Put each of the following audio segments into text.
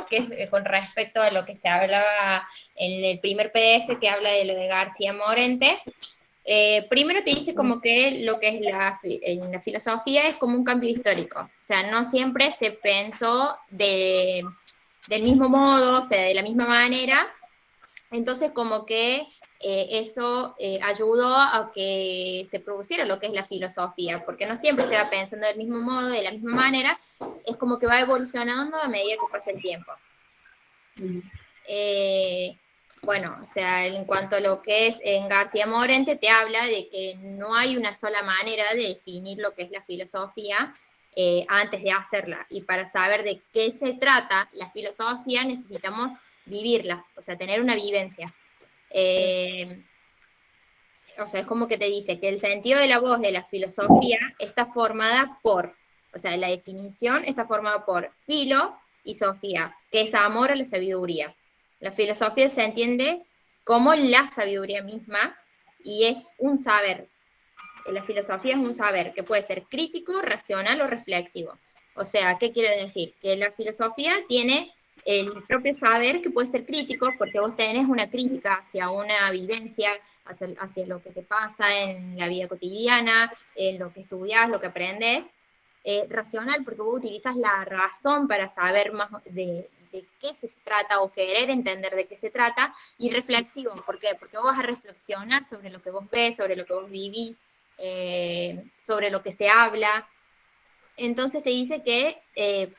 que es con respecto a lo que se hablaba en el primer PDF que habla de lo de García Morente. Primero te dice como que lo que es en la filosofía es como un cambio histórico, o sea, no siempre se pensó del mismo modo, o sea, de la misma manera, entonces como que eso ayudó a que se produciera lo que es la filosofía, porque no siempre se va pensando del mismo modo, de la misma manera, es como que va evolucionando a medida que pasa el tiempo. Eh, bueno, o sea, en cuanto a lo que es en García Morente, te habla de que no hay una sola manera de definir lo que es la filosofía antes de hacerla. Y para saber de qué se trata la filosofía necesitamos vivirla, o sea, tener una vivencia. Eh, o sea, es como que te dice que el sentido de la voz de la filosofía está formada por, o sea, la definición está formada por filo y sofía, que es amor a la sabiduría. La filosofía se entiende como la sabiduría misma y es un saber. La filosofía es un saber que puede ser crítico, racional o reflexivo. O sea, ¿qué quiere decir? Que la filosofía tiene el propio saber que puede ser crítico, porque vos tenés una crítica hacia una vivencia, hacia lo que te pasa en la vida cotidiana, en lo que estudias, lo que aprendes. Racional, porque vos utilizas la razón para saber más de qué se trata o querer entender de qué se trata, y reflexivo, ¿por qué? Porque vos vas a reflexionar sobre lo que vos ves, sobre lo que vos vivís, sobre lo que se habla. Entonces te dice que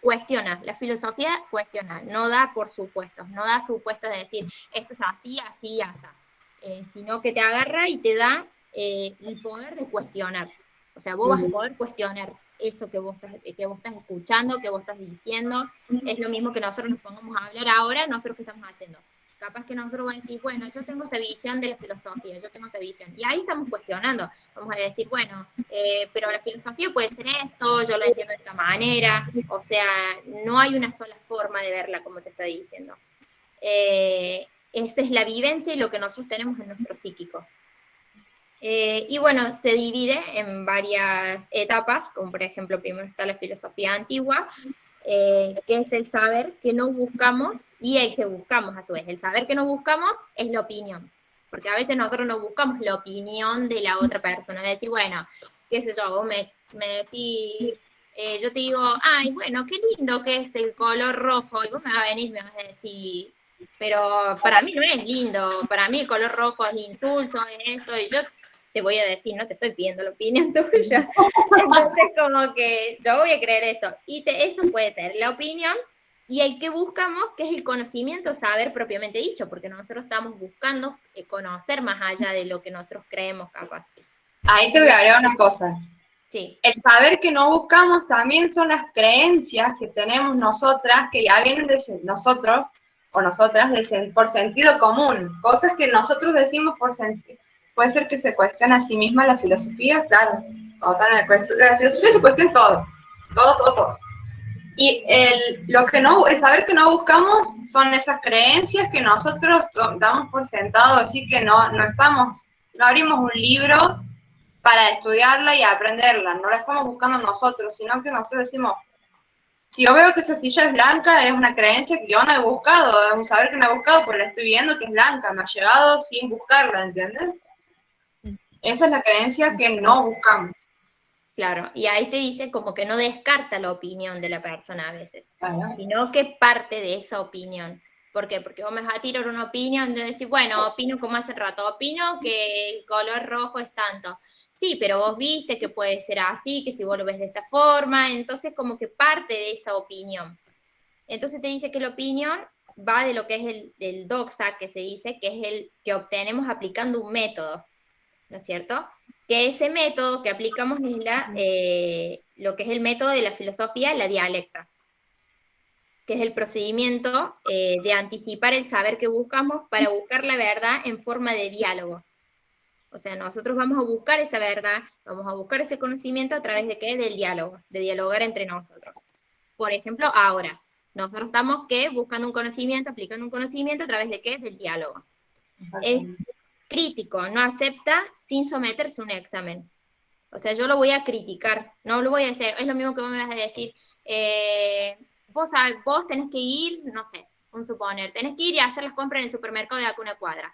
cuestiona, la filosofía cuestiona, no da por supuestos, no da supuestos de decir esto es así, así, así, sino que te agarra y te da el poder de cuestionar. O sea, vos vas a poder cuestionar eso que vos estás escuchando, que vos estás diciendo. Es lo mismo que nosotros nos pongamos a hablar ahora, nosotros qué estamos haciendo. Capaz que nosotros vamos a decir, bueno, yo tengo esta visión de la filosofía, yo tengo esta visión. Y ahí estamos cuestionando. Vamos a decir, bueno, pero la filosofía puede ser esto, yo lo entiendo de esta manera. O sea, no hay una sola forma de verla, como te está diciendo. Esa es la vivencia y lo que nosotros tenemos en nuestro psíquico. Y bueno, se divide en varias etapas, como por ejemplo, primero está la filosofía antigua, que es el saber que no buscamos y el que buscamos a su vez. El saber que no buscamos es la opinión, porque a veces nosotros no buscamos la opinión de la otra persona, de decir, bueno, qué sé yo, vos me decís, yo te digo, ay, bueno, qué lindo que es el color rojo, y vos me vas a venir y me vas a decir, pero para mí no es lindo, para mí el color rojo es insulso, es esto, y yo te voy a decir, no te estoy pidiendo la opinión tuya. Entonces, como que yo voy a creer eso. Y eso puede ser la opinión y el que buscamos, que es el conocimiento, saber propiamente dicho, porque nosotros estamos buscando conocer más allá de lo que nosotros creemos capaz. Ahí te voy a agregar una cosa. Sí. El saber que no buscamos también son las creencias que tenemos nosotras, que ya vienen de nosotros o nosotras por sentido común, cosas que nosotros decimos por sentido. Puede ser que se cuestione a sí misma la filosofía, claro. La filosofía se cuestiona todo, todo, todo, todo. Y el saber que no buscamos son esas creencias que nosotros damos por sentado, así que no abrimos un libro para estudiarla y aprenderla, no la estamos buscando nosotros, sino que nosotros decimos, si yo veo que esa silla es blanca, es una creencia que yo no he buscado, es un saber que no he buscado, porque la estoy viendo que es blanca, me ha llegado sin buscarla, ¿entiendes? Esa es la creencia que no buscamos. Claro, y ahí te dice como que no descarta la opinión de la persona a veces, Claro. sino que parte de esa opinión. ¿Por qué? Porque vos me vas a tirar una opinión de decir, bueno, opino como hace rato, opino que el color rojo es tanto. Sí, pero vos viste que puede ser así, que si vos lo ves de esta forma, entonces como que parte de esa opinión. Entonces te dice que la opinión va de lo que es el doxa, que se dice, que es el que obtenemos aplicando un método, ¿no es cierto? Que ese método que aplicamos es lo que es el método de la filosofía, la dialecta, que es el procedimiento de anticipar el saber que buscamos para buscar la verdad en forma de diálogo. O sea, nosotros vamos a buscar esa verdad, vamos a buscar ese conocimiento a través de qué? Del diálogo, de dialogar entre nosotros. Por ejemplo, ahora, nosotros estamos ¿qué? Buscando un conocimiento, aplicando un conocimiento a través de qué? Del diálogo. Es crítico, no acepta sin someterse a un examen. O sea, yo lo voy a criticar, no lo voy a hacer. Es lo mismo que vos me vas a decir, vos tenés que ir, no sé, un suponer, tenés que ir y hacer las compras en el supermercado de acá una cuadra.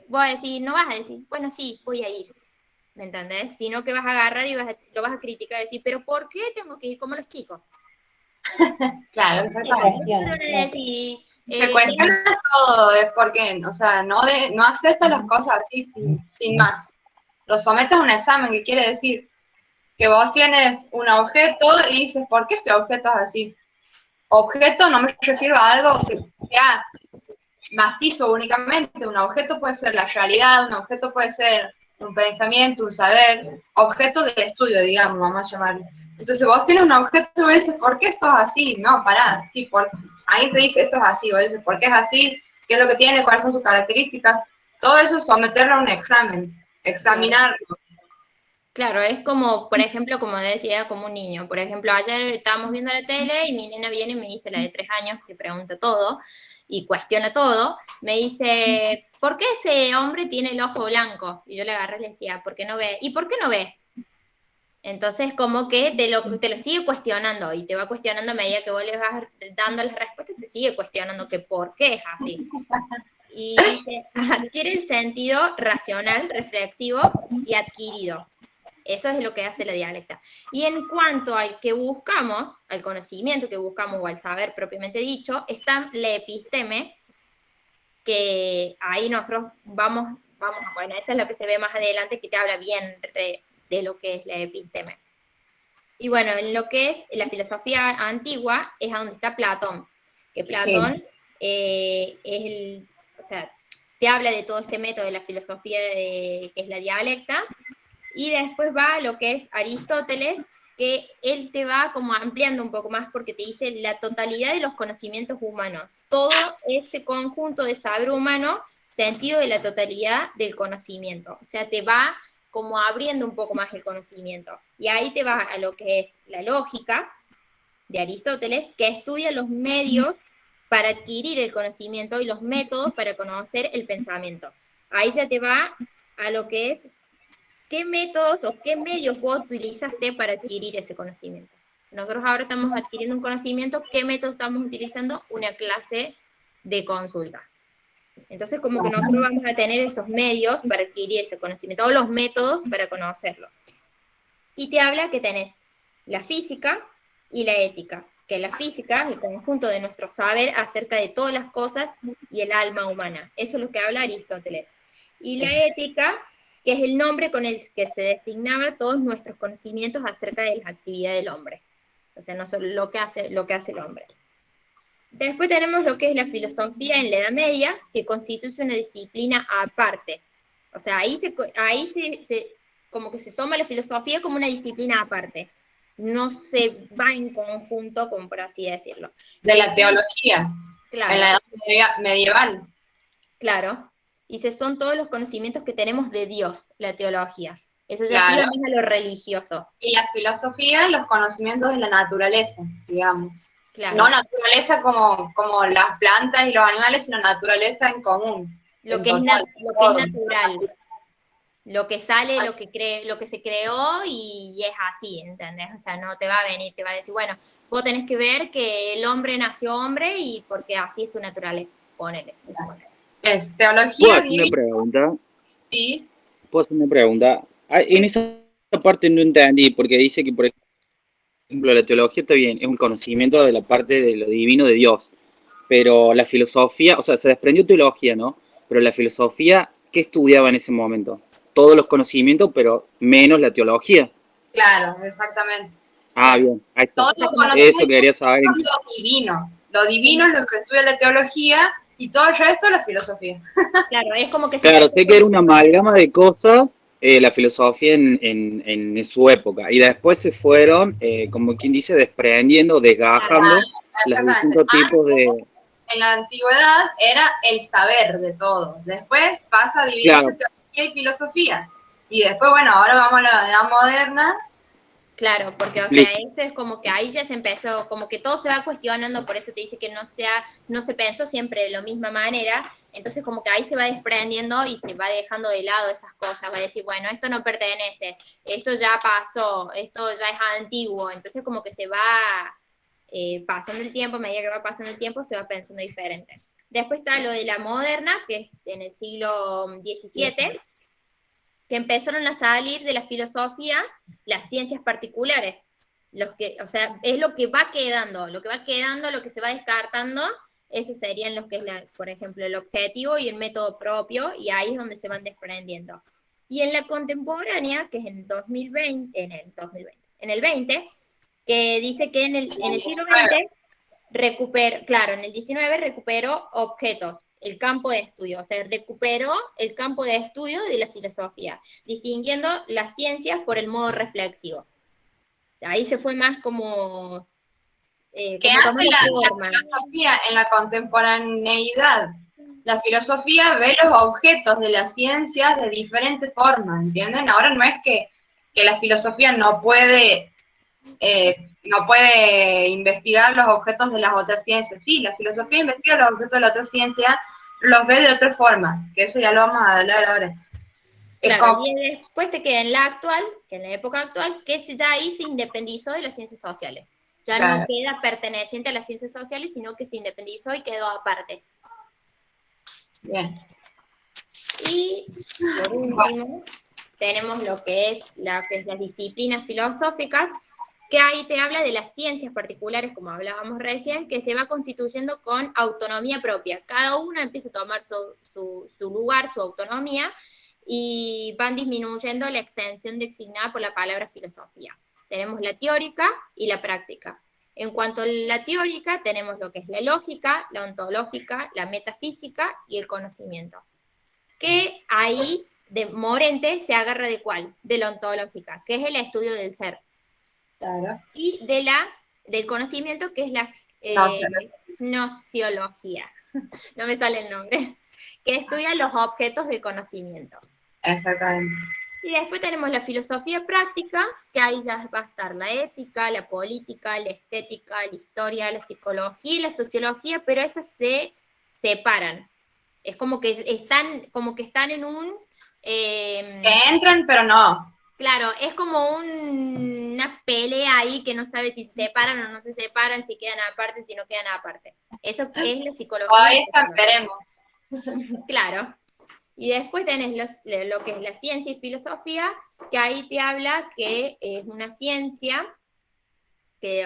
Vos vas a decir, no vas a decir, bueno, sí, voy a ir, ¿me entendés? Sino que vas a agarrar y lo vas a criticar y decir, pero ¿por qué tengo que ir como los chicos? Claro, exactamente. Se cuestiona todo, es porque, o sea, no acepta las cosas así, sin más. Lo sometes a un examen, que quiere decir que vos tienes un objeto y dices, ¿por qué este objeto es así? Objeto no me refiero a algo que sea macizo únicamente, un objeto puede ser la realidad, un objeto puede ser un pensamiento, un saber, objeto de estudio, digamos, vamos a llamarlo. Entonces vos tienes un objeto y dices, ¿por qué esto es así? No, pará, sí, ahí te dice esto es así, vos dices, ¿por qué es así? ¿Qué es lo que tiene? ¿Cuáles son sus características? Todo eso es someterlo a un examen, examinarlo. Claro, es como, por ejemplo, como decía, como un niño. Por ejemplo, ayer estábamos viendo la tele y mi nena viene y me dice, la de 3 años, que pregunta todo y cuestiona todo, me dice, ¿por qué ese hombre tiene el ojo blanco? Y yo le agarré y le decía, ¿por qué no ve? ¿Y por qué no ve? Entonces, como que te lo sigue cuestionando y te va cuestionando a medida que vos le vas dando las respuestas, te sigue cuestionando que por qué es así. Y dice, adquiere el sentido racional, reflexivo y adquirido. Eso es lo que hace la dialecta. Y en cuanto al que buscamos, al conocimiento que buscamos o al saber propiamente dicho, está la episteme, que ahí nosotros bueno, eso es lo que se ve más adelante, que te habla bien de lo que es la episteme. Y bueno, en lo que es la filosofía antigua es a donde está Platón, que Platón o sea, te habla de todo este método de la filosofía que es la dialecta, y después va a lo que es Aristóteles, que él te va como ampliando un poco más porque te dice la totalidad de los conocimientos humanos, todo ese conjunto de saber humano, sentido de la totalidad del conocimiento, o sea, te va como abriendo un poco más el conocimiento. Y ahí te va a lo que es la lógica de Aristóteles, que estudia los medios para adquirir el conocimiento y los métodos para conocer el pensamiento. Ahí ya te va a lo que es qué métodos o qué medios vos utilizaste para adquirir ese conocimiento. Nosotros ahora estamos adquiriendo un conocimiento, ¿qué método estamos utilizando? Una clase de consulta. Entonces, como que nosotros vamos a tener esos medios para adquirir ese conocimiento, o los métodos para conocerlo. Y te habla que tenés la física y la ética, que la física es el conjunto de nuestro saber acerca de todas las cosas y el alma humana. Eso es lo que habla Aristóteles. Y la ética, que es el nombre con el que se designaba todos nuestros conocimientos acerca de las actividades del hombre. O sea, no solo lo que hace el hombre. Después tenemos lo que es la filosofía en la Edad Media, que constituye una disciplina aparte. O sea, ahí como que se toma la filosofía como una disciplina aparte. No se va en conjunto, como por así decirlo. De la teología, claro, en la edad medieval. Claro. Y se son todos los conocimientos que tenemos de Dios, la teología. Eso ya Claro. sí va más a lo religioso. Y la filosofía, los conocimientos de la naturaleza, digamos. Claro. No naturaleza como las plantas y los animales, sino naturaleza en común. Lo que es natural. Lo que sale, lo que se creó y es así, ¿entendés? O sea, no te va a venir, te va a decir, bueno, vos tenés que ver que el hombre nació hombre y porque así es su naturaleza. Ponele. Es teología. ¿Puedo hacer una pregunta? Sí. ¿Puedo hacer una pregunta? En esa parte no entendí, porque dice que, por ejemplo, la teología está bien, es un conocimiento de la parte de lo divino de Dios, pero la filosofía, o sea, se desprendió teología, ¿no? Pero la filosofía, ¿qué estudiaba en ese momento? Todos los conocimientos, pero menos la teología. Claro, exactamente. Ah, bien, ahí está. Todos los conocimientos Eso quería saber. Lo divino. Lo divino es lo que estudia la teología y todo el resto la filosofía. Claro, es como que Claro, sé que era una amalgama de cosas, la filosofía en su época, y después se fueron, como quien dice, desprendiendo, desgajando los distintos tipos de... En la antigüedad era el saber de todo, después pasa a dividirse teología y filosofía, y después, bueno, ahora vamos a la edad moderna. Claro, porque, o sea, eso es como que ahí ya se empezó, como que todo se va cuestionando, por eso te dice que no se pensó siempre de la misma manera, entonces como que ahí se va desprendiendo y se va dejando de lado esas cosas, va a decir, bueno, esto no pertenece, esto ya pasó, esto ya es antiguo, entonces como que se va pasando el tiempo, a medida que va pasando el tiempo, se va pensando diferente. Después está lo de la moderna, que es en el siglo XVII, que empezaron a salir de la filosofía las ciencias particulares. O sea, es lo que va quedando, lo que se va descartando, esos serían los que es, por ejemplo, el objetivo y el método propio, y ahí es donde se van desprendiendo. Y en la contemporánea, que es en el 20, que dice que en el siglo XX en el 19 recuperó objetos, el campo de estudio, o sea, recuperó el campo de estudio de la filosofía, distinguiendo las ciencias por el modo reflexivo. O sea, ahí se fue más como ¿Qué hace la filosofía en la contemporaneidad? La filosofía ve los objetos de las ciencias de diferentes formas, ¿entienden? Ahora no es que la filosofía no puede investigar los objetos de las otras ciencias. Sí, la filosofía investiga los objetos de la otra ciencia, los ve de otra forma, que eso ya lo vamos a hablar ahora. Claro, y después te queda en la época actual, que ya ahí se independizó de las ciencias sociales. Ya no queda perteneciente a las ciencias sociales, sino que se independizó y quedó aparte. Bien. Y por último, tenemos lo que es las disciplinas filosóficas, que ahí te habla de las ciencias particulares, como hablábamos recién, que se va constituyendo con autonomía propia. Cada una empieza a tomar su lugar, su autonomía, y van disminuyendo la extensión designada por la palabra filosofía. Tenemos la teórica y la práctica. En cuanto a la teórica, tenemos lo que es la lógica, la ontológica, la metafísica y el conocimiento. Que ahí, de Morente, se agarra ¿de cuál? De la ontológica, que es el estudio del ser. Claro. Y del conocimiento, que es la gnosiología. No me sale el nombre. Que estudia los objetos del conocimiento. Exactamente. Y después tenemos la filosofía práctica, que ahí ya va a estar la ética, la política, la estética, la historia, la psicología y la sociología, pero esas se separan. Es como que están en un... que entran, pero no. Claro, es como una pelea ahí que no sabe si se separan o no se separan, si quedan aparte, si no quedan aparte. Eso es la psicología. Ahí veremos. Claro. Y después tenés lo que es la ciencia y filosofía, que ahí te habla que es una ciencia,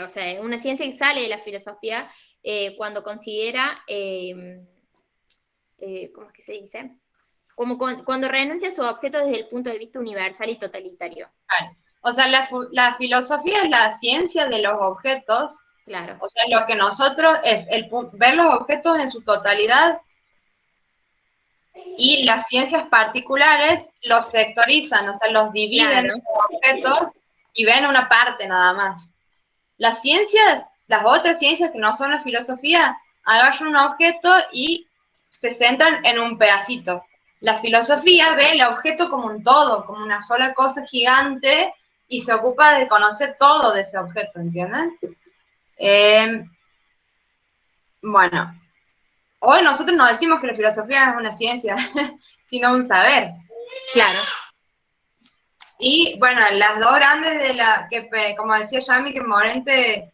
o sea, una ciencia que sale de la filosofía cuando considera, ¿cómo es que se dice? Como cuando renuncia a su objeto desde el punto de vista universal y totalitario. Claro. O sea, la filosofía es la ciencia de los objetos. Claro. O sea, lo que nosotros es ver los objetos en su totalidad, y las ciencias particulares los sectorizan, o sea, los dividen en objetos y ven una parte nada más. Las otras ciencias que no son la filosofía, agarran un objeto y se centran en un pedacito. La filosofía ve el objeto como un todo, como una sola cosa gigante, y se ocupa de conocer todo de ese objeto, ¿entienden? Bueno, hoy nosotros no decimos que la filosofía es una ciencia, sino un saber. Claro. Y bueno, las dos grandes como decía Yami, que Morente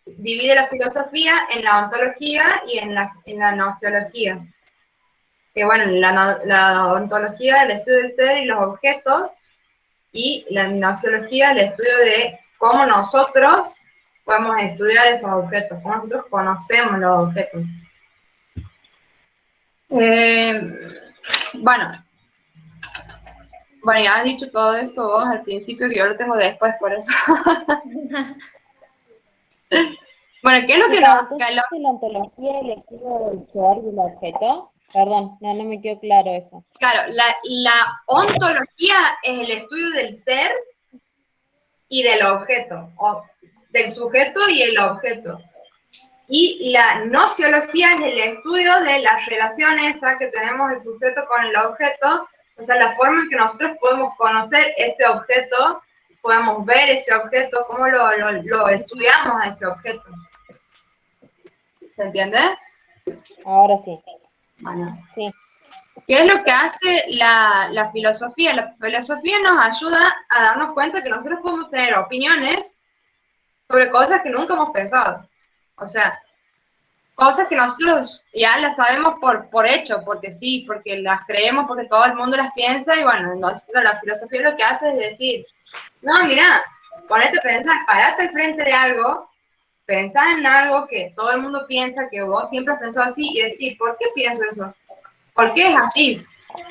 divide la filosofía en la ontología y en la gnoseología. Que bueno, la ontología, el estudio del ser y los objetos, y la gnoseología, el estudio de cómo nosotros podemos estudiar esos objetos, cómo nosotros conocemos los objetos. Bueno, ya has dicho todo esto vos al principio, que yo lo tengo después, por eso. Bueno, ¿qué es lo que nos... ¿La ontología, el estudio del ser y el objeto? Perdón, no me quedó claro eso. Claro, la ontología es el estudio del ser y del objeto, o del sujeto y el objeto. Y la gnoseología es el estudio de las relaciones que tenemos el sujeto con el objeto, o sea, la forma en que nosotros podemos conocer ese objeto, podemos ver ese objeto, cómo lo estudiamos a ese objeto. ¿Se entiende? Ahora sí. Bueno. Sí. ¿Qué es lo que hace la filosofía? La filosofía nos ayuda a darnos cuenta que nosotros podemos tener opiniones sobre cosas que nunca hemos pensado. O sea, cosas que nosotros ya las sabemos por hecho, porque sí, porque las creemos, porque todo el mundo las piensa, y bueno, la filosofía lo que hace es decir, no, mira, ponete a pensar, parate al frente de algo, pensá en algo que todo el mundo piensa, que vos siempre has pensado así, y decir, ¿por qué pienso eso? ¿Por qué es así?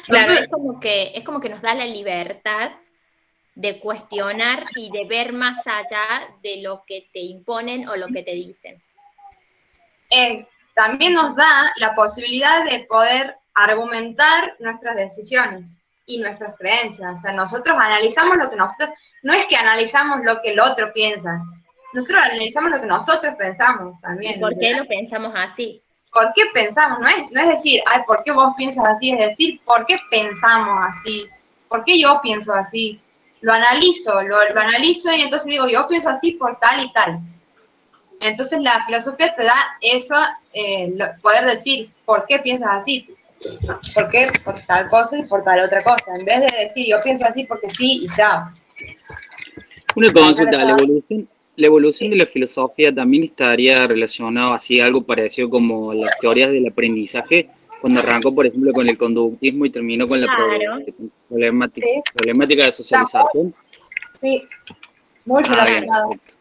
Claro, Nosotros, es como que nos da la libertad de cuestionar y de ver más allá de lo que te imponen o lo que te dicen. también nos da la posibilidad de poder argumentar nuestras decisiones y nuestras creencias. O sea, nosotros analizamos lo que nosotros, no es que analizamos lo que el otro piensa, nosotros analizamos lo que nosotros pensamos también. ¿Y por qué lo pensamos así? ¿Por qué pensamos? No es decir, ay, ¿por qué vos piensas así? Es decir, ¿por qué pensamos así? ¿Por qué yo pienso así? Lo analizo y entonces digo, yo pienso así por tal y tal. Entonces la filosofía te da eso, poder decir, ¿por qué piensas así? ¿Por qué? Por tal cosa y por tal otra cosa. En vez de decir, yo pienso así porque sí y ya. Una consulta, Ahí la evolución sí. de la filosofía también estaría relacionado así, algo parecido como las teorías del aprendizaje, cuando arrancó, por ejemplo, con el conductismo y terminó con la Claro, Sí, problemática de está socialización. sí, muy Ah, bien, relacionado. perfecto.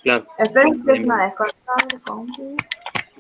Claro. Esperen que es Bien. una desconectada de compu.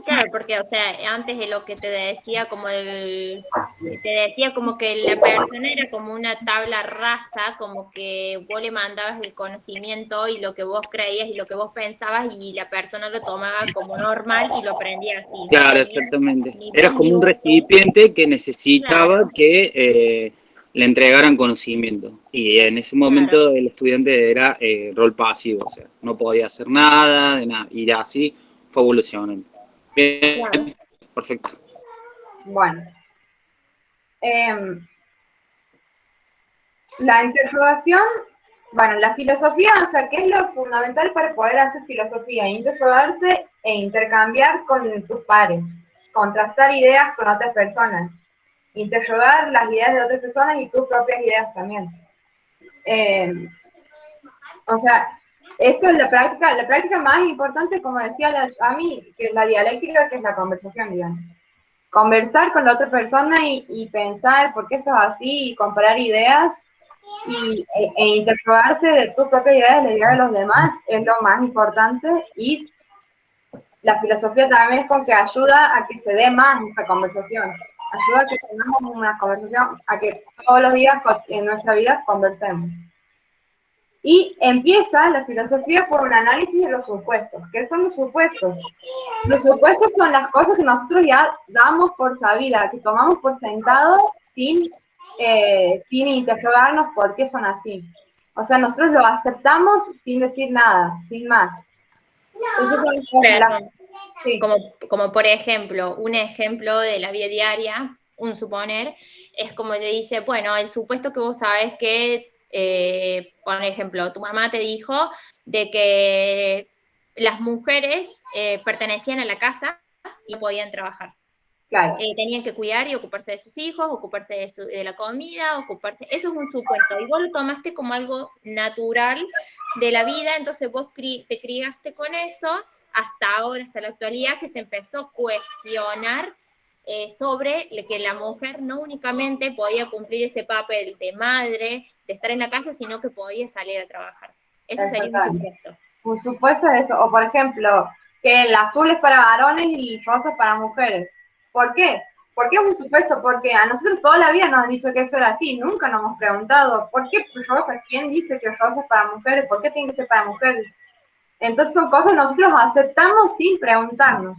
claro, porque, o sea, antes de lo que te decía, te decía como que la persona era como una tabla rasa, como que vos le mandabas el conocimiento y lo que vos creías y lo que vos pensabas y la persona lo tomaba como normal y lo aprendía así, no Claro, tenía exactamente. ni Eras voz como ni un voto. recipiente que necesitaba Claro, que le entregaran conocimiento. Y en ese claro, momento el estudiante era rol pasivo, o sea, no podía hacer nada, de nada. Y así fue evolucionando. Bien, claro. perfecto. Bueno, em, la interrogación, bueno, la filosofía, o sea, ¿qué es lo fundamental para poder hacer filosofía? Interrogarse e intercambiar con tus pares, contrastar ideas con otras personas, interrogar las ideas de otras personas y tus propias ideas también. Eh, o sea, esto es la práctica más importante, como decía a mí, que es la dialéctica, que es la conversación, digamos. Conversar con la otra persona y pensar por qué esto es así y comparar ideas e interrogarse de tu propia idea, de la idea de los demás, es lo más importante. Y la filosofía también es con que ayuda a que se dé más esta conversación, ayuda a que tengamos una conversación, a que todos los días en nuestra vida conversemos. Y empieza la filosofía por un análisis de los supuestos. ¿Qué son los supuestos? Los supuestos son las cosas que nosotros ya damos por sabida, que tomamos por sentado sin interrogarnos por qué son así. O sea, nosotros lo aceptamos sin decir nada, sin más. Esas son Perdón. sí, Como por ejemplo, un ejemplo de la vida diaria, un suponer, es como te dice, bueno, el supuesto que vos sabes que, por ejemplo, tu mamá te dijo de que las mujeres pertenecían a la casa y no podían trabajar. claro. Tenían que cuidar y ocuparse de sus hijos, ocuparse de la comida, eso es un supuesto, y vos lo tomaste como algo natural de la vida, entonces vos te criaste con eso hasta ahora, hasta la actualidad, que se empezó a cuestionar sobre que la mujer no únicamente podía cumplir ese papel de madre, de estar en la casa, sino que podía salir a trabajar. Eso sería un Exactamente. supuesto. Un supuesto es eso. O por ejemplo, que el azul es para varones y el rosa para mujeres. ¿Por qué? ¿Por qué es un supuesto? Porque a nosotros toda la vida nos han dicho que eso era así. Nunca nos hemos preguntado, ¿por qué rosa? ¿Quién dice que rosa es para mujeres? ¿Por qué tiene que ser para mujeres? Entonces son cosas que nosotros aceptamos sin preguntarnos.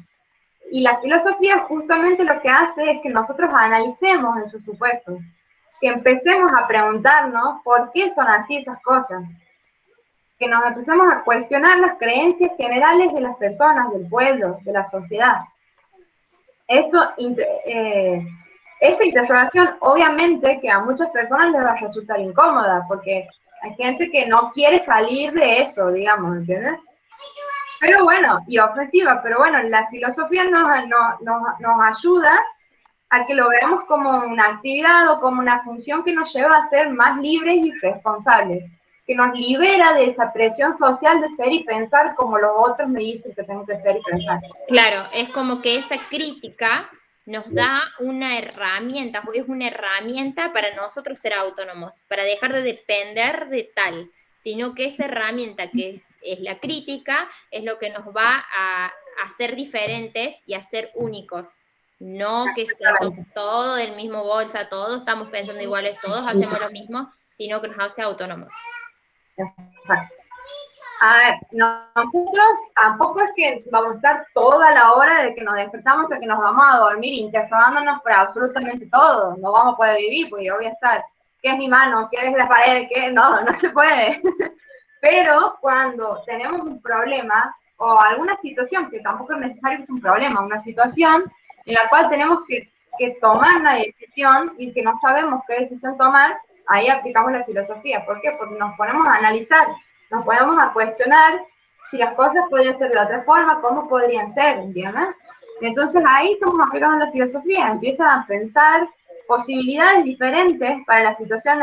Y la filosofía justamente lo que hace es que nosotros analicemos esos supuestos. Que empecemos a preguntarnos por qué son así esas cosas, que nos empezamos a cuestionar las creencias generales de las personas, del pueblo, de la sociedad. Esta interrogación obviamente que a muchas personas les va a resultar incómoda, porque hay gente que no quiere salir de eso, digamos, ¿entiendes? Pero bueno, y ofensiva, pero bueno, la filosofía nos ayuda a que lo veamos como una actividad o como una función que nos lleva a ser más libres y responsables. que nos libera de esa presión social de ser y pensar como los otros me dicen que tengo que ser y pensar. Claro, es como que esa crítica nos da una herramienta, es una herramienta para nosotros ser autónomos, para dejar de depender de tal, sino que esa herramienta que es la crítica es lo que nos va a hacer diferentes y a ser únicos. No que somos todos del mismo bolsa, todos estamos pensando iguales, todos hacemos lo mismo, sino que nos hace autónomos. Exacto. A ver, nosotros tampoco es que vamos a estar toda la hora de que nos despertamos hasta que nos vamos a dormir interrogándonos por absolutamente todo. No vamos a poder vivir, porque yo voy a estar, ¿qué es mi mano? ¿Qué es la pared? ¿Qué? No, no se puede. Pero cuando tenemos un problema o alguna situación, que tampoco es necesario que sea un problema, una situación en la cual tenemos que tomar una decisión y que no sabemos qué decisión tomar, ahí aplicamos la filosofía. ¿Por qué? Porque nos ponemos a analizar, nos ponemos a cuestionar si las cosas podrían ser de otra forma, cómo podrían ser, ¿entiendes? Entonces ahí estamos aplicando la filosofía, empieza a pensar posibilidades diferentes para la situación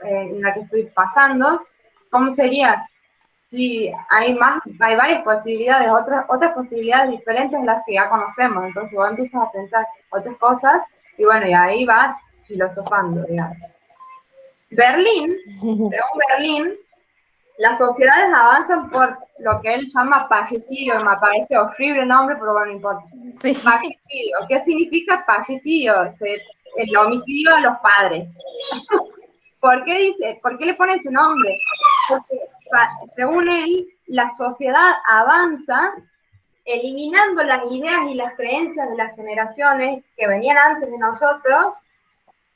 en la que estoy pasando. ¿Cómo sería? Sí, hay varias posibilidades, otras posibilidades diferentes de las que ya conocemos. Entonces vos empiezas a pensar otras cosas y bueno, y ahí vas filosofando, digamos. Según Berlín, las sociedades avanzan por lo que él llama parricidio, me parece horrible el nombre, pero bueno, no importa. Sí. Parricidio, ¿qué significa parricidio? El homicidio a los padres. ¿Por qué le pone ese nombre? Porque según él, la sociedad avanza eliminando las ideas y las creencias de las generaciones que venían antes de nosotros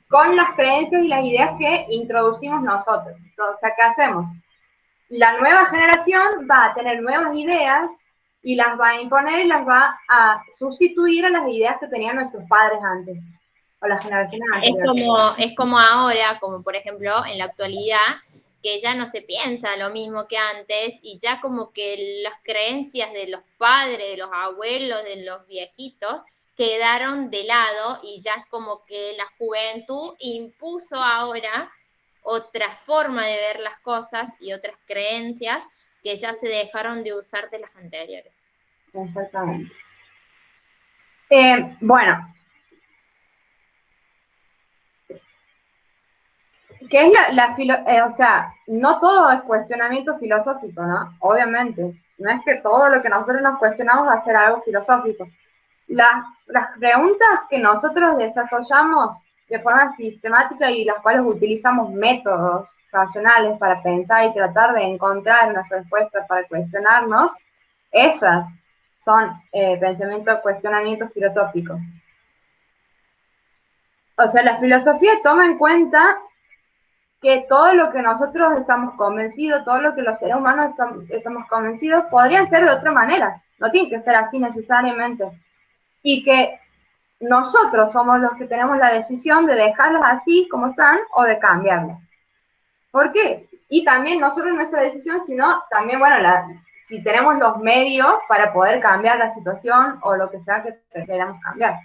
con las creencias y las ideas que introducimos nosotros. O sea, ¿qué hacemos? La nueva generación va a tener nuevas ideas y las va a imponer y las va a sustituir a las ideas que tenían nuestros padres antes, o las generaciones anteriores. Es como ahora, como por ejemplo en la actualidad, que ya no se piensa lo mismo que antes y ya como que las creencias de los padres, de los abuelos, de los viejitos, quedaron de lado y ya es como que la juventud impuso ahora otra forma de ver las cosas y otras creencias que ya se dejaron de usar de las anteriores. Exactamente. Bueno, ¿qué es o sea, no todo es cuestionamiento filosófico, ¿no? Obviamente. No es que todo lo que nosotros nos cuestionamos va a ser algo filosófico. Las preguntas que nosotros desarrollamos de forma sistemática y las cuales utilizamos métodos racionales para pensar y tratar de encontrar una respuesta para cuestionarnos, esas son cuestionamientos filosóficos. O sea, la filosofía toma en cuenta que todo lo que nosotros estamos convencidos, todo lo que los seres humanos estamos convencidos, podrían ser de otra manera. No tiene que ser así necesariamente. Y que nosotros somos los que tenemos la decisión de dejarlas así como están o de cambiarlas. ¿Por qué? Y también no solo nuestra decisión, sino también, bueno, si tenemos los medios para poder cambiar la situación o lo que sea que queramos cambiar.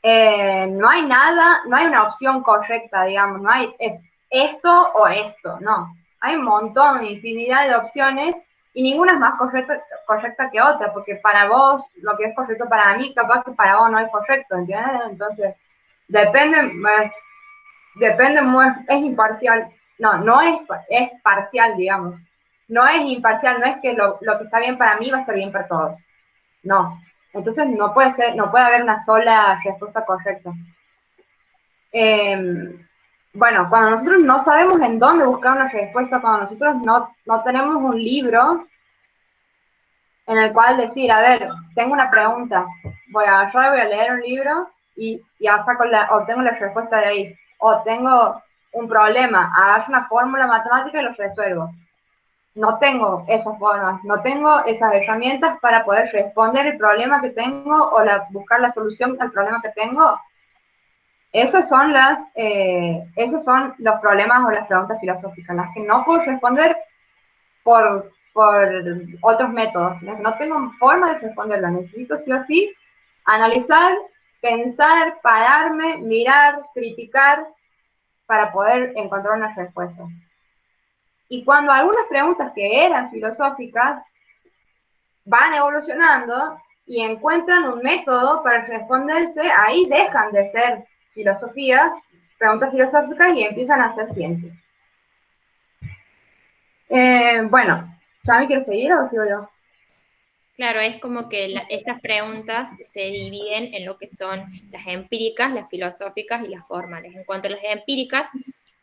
No hay una opción correcta, digamos, no hay esto o esto, no. Hay un montón, infinidad de opciones y ninguna es más correcta que otra, porque para vos lo que es correcto para mí, capaz que para vos no es correcto, ¿entiendes? Entonces, es imparcial, es parcial, digamos. No es imparcial, no es que lo que está bien para mí va a estar bien para todos. No. Entonces no puede haber una sola respuesta correcta. Bueno, cuando nosotros no sabemos en dónde buscar una respuesta, cuando nosotros no tenemos un libro en el cual decir, a ver, tengo una pregunta, voy a leer un libro y ya obtengo la respuesta de ahí. O tengo un problema, agarro una fórmula matemática y lo resuelvo. No tengo esas formas, no tengo esas herramientas para poder responder el problema que tengo o buscar la solución al problema que tengo. Esos son los problemas o las preguntas filosóficas, las que no puedo responder por otros métodos. No tengo forma de responderlo, necesito sí o sí analizar, pensar, pararme, mirar, criticar para poder encontrar una respuesta. Y cuando algunas preguntas que eran filosóficas van evolucionando y encuentran un método para responderse, ahí dejan de ser filosofías, preguntas filosóficas y empiezan a ser ciencia. Bueno, ¿Chami quiere seguir o sigo yo? Claro, es como que estas preguntas se dividen en lo que son las empíricas, las filosóficas y las formales. En cuanto a las empíricas,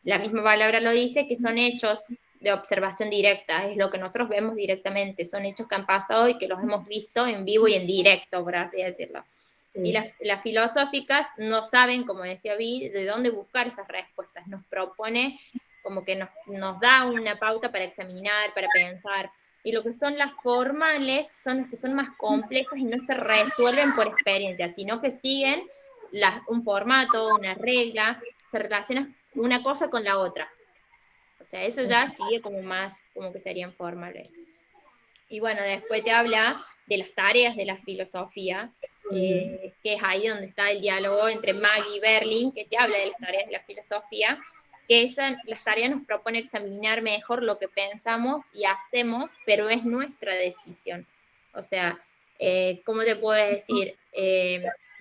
la misma palabra lo dice, que son hechos de observación directa, es lo que nosotros vemos directamente, son hechos que han pasado y que los hemos visto en vivo y en directo, por así decirlo. Sí. Y las filosóficas no saben, como decía Vi, de dónde buscar esas respuestas, nos propone como que nos da una pauta para examinar, para pensar. Y lo que son las formales son las que son más complejas y no se resuelven por experiencia, sino que siguen un formato, una regla, se relaciona una cosa con la otra. O sea, eso ya sigue como más, como que serían formales. Y bueno, después te habla de las tareas de la filosofía, que es ahí donde está el diálogo entre Maggie y Berlin, que te habla de las tareas de la filosofía, que las tareas nos propone examinar mejor lo que pensamos y hacemos, pero es nuestra decisión. O sea, ¿cómo te puedo decir?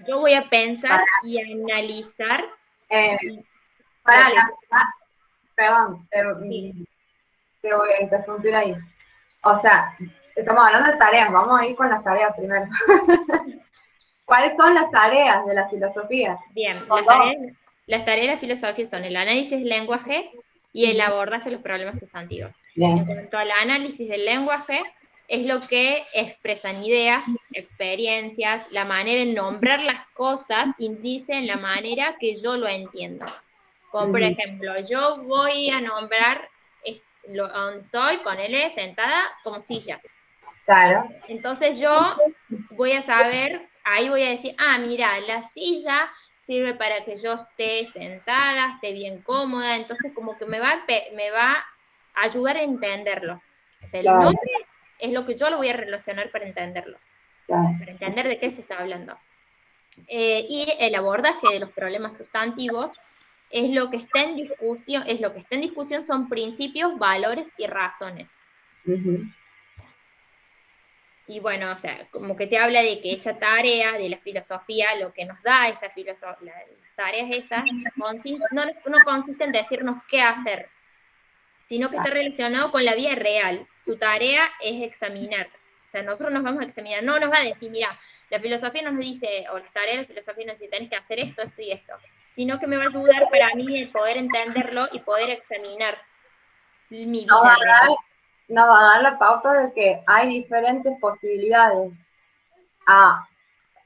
Yo voy a pensar y analizar. Perdón, te voy a interrumpir ahí. O sea, estamos hablando de tareas, vamos a ir con las tareas primero. ¿Cuáles son las tareas de la filosofía? Bien, las tareas de la filosofía son el análisis del lenguaje y el abordaje de los problemas sustantivos. Bien. En cuanto al análisis del lenguaje, es lo que expresan ideas, experiencias, la manera en nombrar las cosas indice en la manera que yo lo entiendo. Como por ejemplo, yo voy a nombrar donde estoy, ponele sentada como silla. Claro. Entonces yo voy a saber, ahí voy a decir, mira, la silla sirve para que yo esté sentada, esté bien cómoda, entonces como que me va a ayudar a entenderlo. O sea, el nombre es lo que yo lo voy a relacionar para entenderlo, para entender de qué se está hablando. Y el abordaje de los problemas sustantivos es lo que está en discusión, son principios, valores y razones. Y bueno, o sea, como que te habla de que esa tarea de la filosofía, lo que nos da esa filosofía, las tareas esas, no consiste en decirnos qué hacer, sino que está relacionado con la vida real. Su tarea es examinar. O sea, nosotros nos vamos a examinar, no nos va a decir, mira, la filosofía nos dice, o las tareas de la filosofía nos dice, tenés que hacer esto, esto y esto, sino que me va a ayudar para mí el poder entenderlo y poder examinar mi vida real. Nos va a dar la pauta de que hay diferentes posibilidades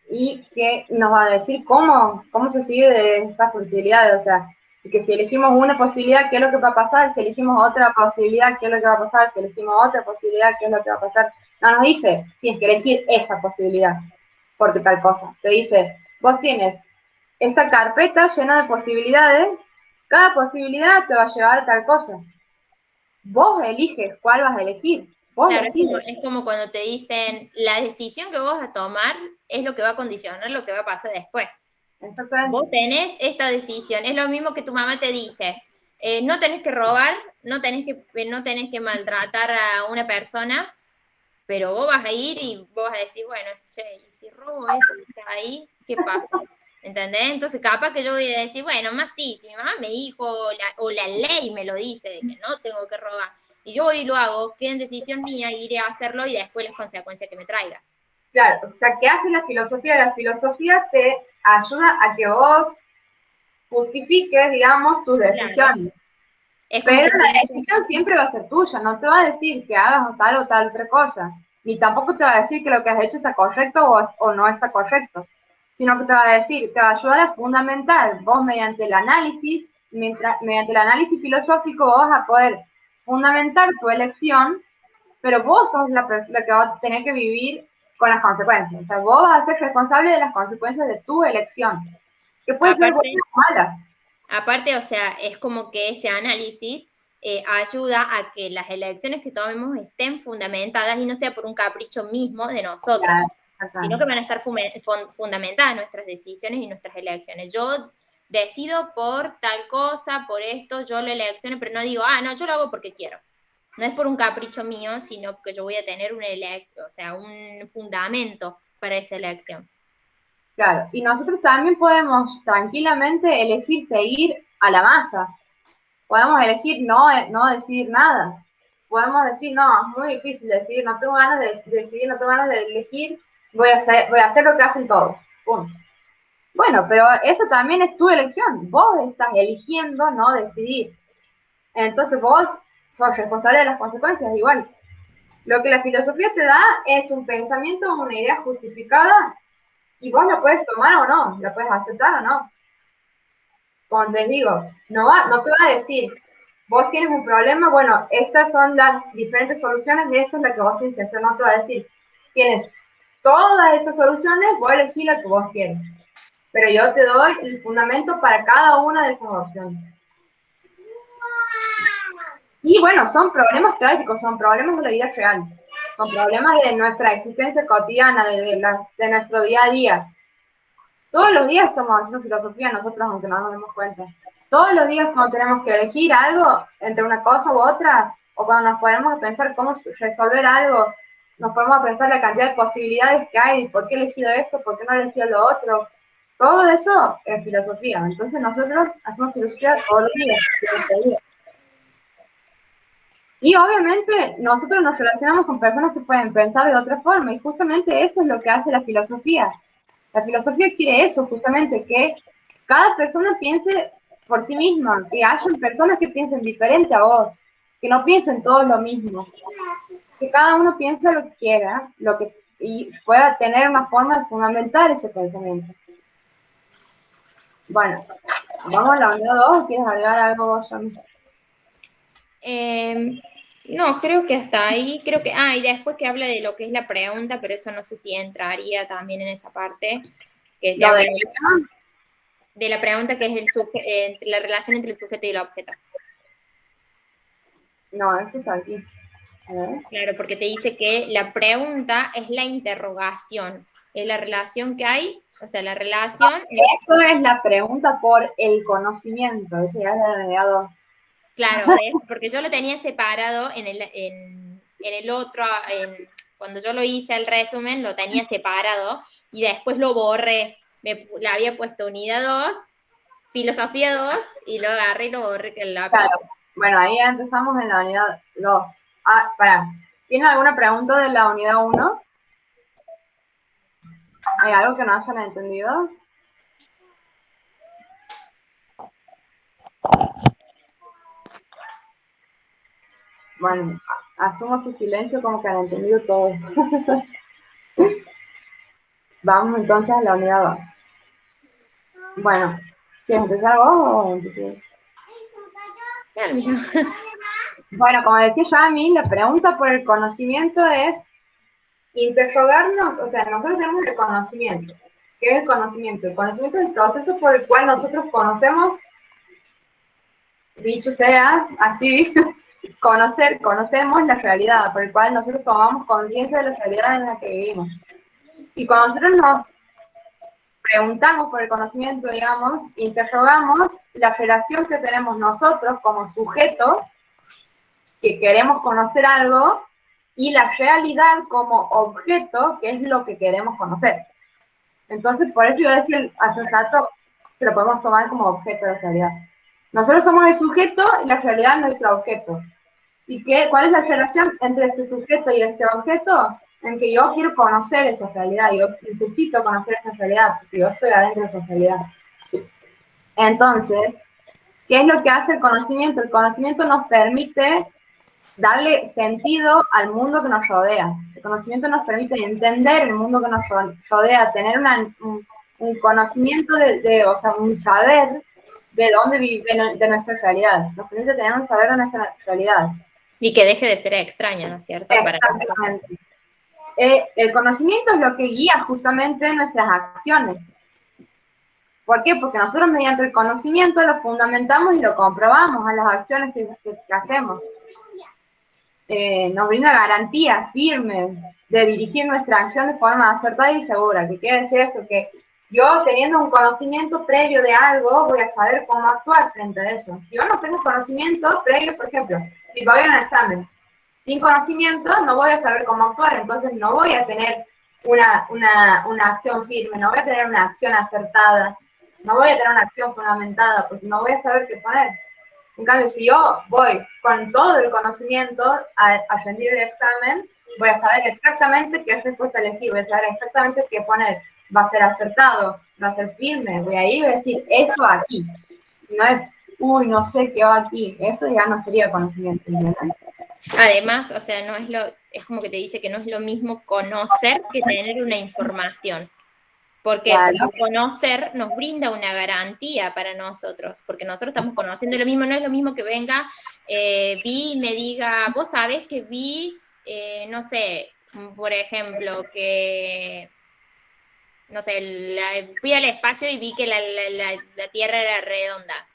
y que nos va a decir cómo se sigue de esas posibilidades, o sea, que si elegimos una posibilidad, ¿qué es lo que va a pasar? Si elegimos otra posibilidad, ¿qué es lo que va a pasar? Si elegimos otra posibilidad, ¿qué es lo que va a pasar? No nos dice, tienes que elegir esa posibilidad, porque tal cosa. Te dice, vos tienes esta carpeta llena de posibilidades, cada posibilidad te va a llevar a tal cosa. Vos eliges cuál vas a elegir. Claro, es como cuando te dicen, la decisión que vos vas a tomar es lo que va a condicionar lo que va a pasar después. Exactamente. Vos tenés esta decisión, es lo mismo que tu mamá te dice, no tenés que robar, no tenés que maltratar a una persona, pero vos vas a ir y vos vas a decir, bueno, che, y si robo eso que está ahí, ¿qué pasa? ¿Entendés? Entonces capaz que yo voy a decir, bueno, más sí, si mi mamá me dijo, o la ley me lo dice, de que no tengo que robar, y yo voy y lo hago, queda en decisión mía, iré a hacerlo y después las consecuencias que me traiga. Claro, o sea, ¿qué hace la filosofía? La filosofía te ayuda a que vos justifiques, digamos, tus decisiones. Claro. Pero la decisión siempre va a ser tuya, no te va a decir que hagas tal o tal otra cosa, ni tampoco te va a decir que lo que has hecho está correcto o no está correcto, sino que te va a decir, te va a ayudar a fundamentar, vos mediante el análisis, mediante el análisis filosófico vos vas a poder fundamentar tu elección, pero vos sos la que va a tener que vivir con las consecuencias. O sea, vos vas a ser responsable de las consecuencias de tu elección, que pueden ser buenas o malas. Aparte, o sea, es como que ese análisis ayuda a que las elecciones que tomemos estén fundamentadas y no sea por un capricho mismo de nosotros, sino que van a estar fundamentadas nuestras decisiones y nuestras elecciones. Yo decido por tal cosa, por esto, yo lo elecciono, pero no digo, no, yo lo hago porque quiero. No es por un capricho mío, sino porque yo voy a tener un fundamento para esa elección. Claro, y nosotros también podemos tranquilamente elegir seguir a la masa. Podemos elegir no decidir nada. Podemos decir, no, es muy difícil decidir, no tengo ganas de decidir, no tengo ganas de elegir, voy a hacer lo que hacen todos. Punto. Bueno, pero eso también es tu elección. Vos estás eligiendo no decidir. Entonces vos sos responsable de las consecuencias igual. Lo que la filosofía te da es un pensamiento, una idea justificada, y vos lo puedes tomar o no, lo puedes aceptar o no. Como te digo, no te va a decir, vos tienes un problema, bueno, estas son las diferentes soluciones y esta es la que vos tienes que hacer. No te va a decir, tienes todas estas soluciones, vos elegís la que vos quieres. Pero yo te doy el fundamento para cada una de esas opciones. Y bueno, son problemas prácticos, son problemas de la vida real, son problemas de nuestra existencia cotidiana, de nuestro día a día. Todos los días estamos haciendo filosofía nosotros, aunque no nos demos cuenta. Todos los días cuando tenemos que elegir algo entre una cosa u otra, o cuando nos ponemos a pensar cómo resolver algo, nos podemos a pensar la cantidad de posibilidades que hay, por qué he elegido esto, por qué no he elegido lo otro. Todo eso es filosofía. Entonces nosotros hacemos filosofía todos los días. Y obviamente nosotros nos relacionamos con personas que pueden pensar de otra forma, y justamente eso es lo que hace la filosofía. La filosofía quiere eso, justamente, que cada persona piense por sí misma, que hayan personas que piensen diferente a vos, que no piensen todos lo mismo, que cada uno piense lo que quiera, y pueda tener una forma de fundamentar ese pensamiento. Bueno, ¿vamos a la unidad 2 o quieres agregar algo vos, Yami? No, creo que hasta ahí, y después que habla de lo que es la pregunta, pero eso no sé si entraría también en esa parte, que te habla de la pregunta que es la relación entre el sujeto y el objeto. No, eso está aquí. Claro, porque te dice que la pregunta es la interrogación, es la relación que hay, o sea, la relación... Eso es la pregunta por el conocimiento, eso ya es la unidad 2. Claro, porque yo lo tenía separado en el otro, cuando yo lo hice el resumen, lo tenía separado y después lo borré. Le había puesto unidad 2, filosofía 2, y lo agarré y lo borré en la... Claro, bueno, ahí ya empezamos en la unidad 2. ¿Tienen alguna pregunta de la unidad 1? ¿Hay algo que no hayan entendido? Bueno, asumo su silencio como que han entendido todo. Vamos entonces a la unidad 2. Bueno, ¿quieres empezar vos o empecé? Bueno, como decía Yami, la pregunta por el conocimiento es interrogarnos, o sea, nosotros tenemos el conocimiento. ¿Qué es el conocimiento? El conocimiento es el proceso por el cual nosotros conocemos, dicho sea así, conocemos la realidad, por el cual nosotros tomamos conciencia de la realidad en la que vivimos. Y cuando nosotros nos preguntamos por el conocimiento, digamos, interrogamos la relación que tenemos nosotros como sujetos que queremos conocer algo y la realidad como objeto, que es lo que queremos conocer. Entonces, por eso yo decía hace un rato que lo podemos tomar como objeto de la realidad. Nosotros somos el sujeto y la realidad es nuestro objeto. ¿Y cuál es la relación entre este sujeto y este objeto? En que yo quiero conocer esa realidad, yo necesito conocer esa realidad, porque yo estoy adentro de esa realidad. Entonces, ¿qué es lo que hace el conocimiento? El conocimiento nos permite darle sentido al mundo que nos rodea. El conocimiento nos permite entender el mundo que nos rodea, tener un conocimiento o sea, un saber de dónde vive, de nuestra realidad. Nos permite tener un saber de nuestra realidad. Y que deje de ser extraña, ¿no es cierto? Exactamente. El conocimiento es lo que guía justamente nuestras acciones. ¿Por qué? Porque nosotros mediante el conocimiento lo fundamentamos y lo comprobamos a las acciones que hacemos. Nos brinda garantías firmes de dirigir nuestra acción de forma acertada y segura. ¿Qué quiere decir esto? Que yo, teniendo un conocimiento previo de algo, voy a saber cómo actuar frente a eso. Si yo no tengo conocimiento previo, por ejemplo, si voy a un examen Sin conocimiento no voy a saber cómo actuar, entonces no voy a tener una acción firme, no voy a tener una acción acertada, no voy a tener una acción fundamentada, porque no voy a saber qué poner. En cambio, si yo voy con todo el conocimiento a rendir el examen, voy a saber exactamente qué respuesta elegir, voy a saber exactamente qué poner. Va a ser acertado, va a ser firme, voy a ir y voy a decir, eso aquí. No es, uy, no sé qué va aquí. Eso ya no sería conocimiento, ¿entiendes? Además, o sea, es como que te dice que no es lo mismo conocer que tener una información. ¿Por qué? Claro. Porque conocer nos brinda una garantía para nosotros, porque nosotros estamos conociendo lo mismo, no es lo mismo que venga, vi y me diga, vos sabés que vi, no sé, por ejemplo, que, no sé, fui al espacio y vi que la Tierra era redonda,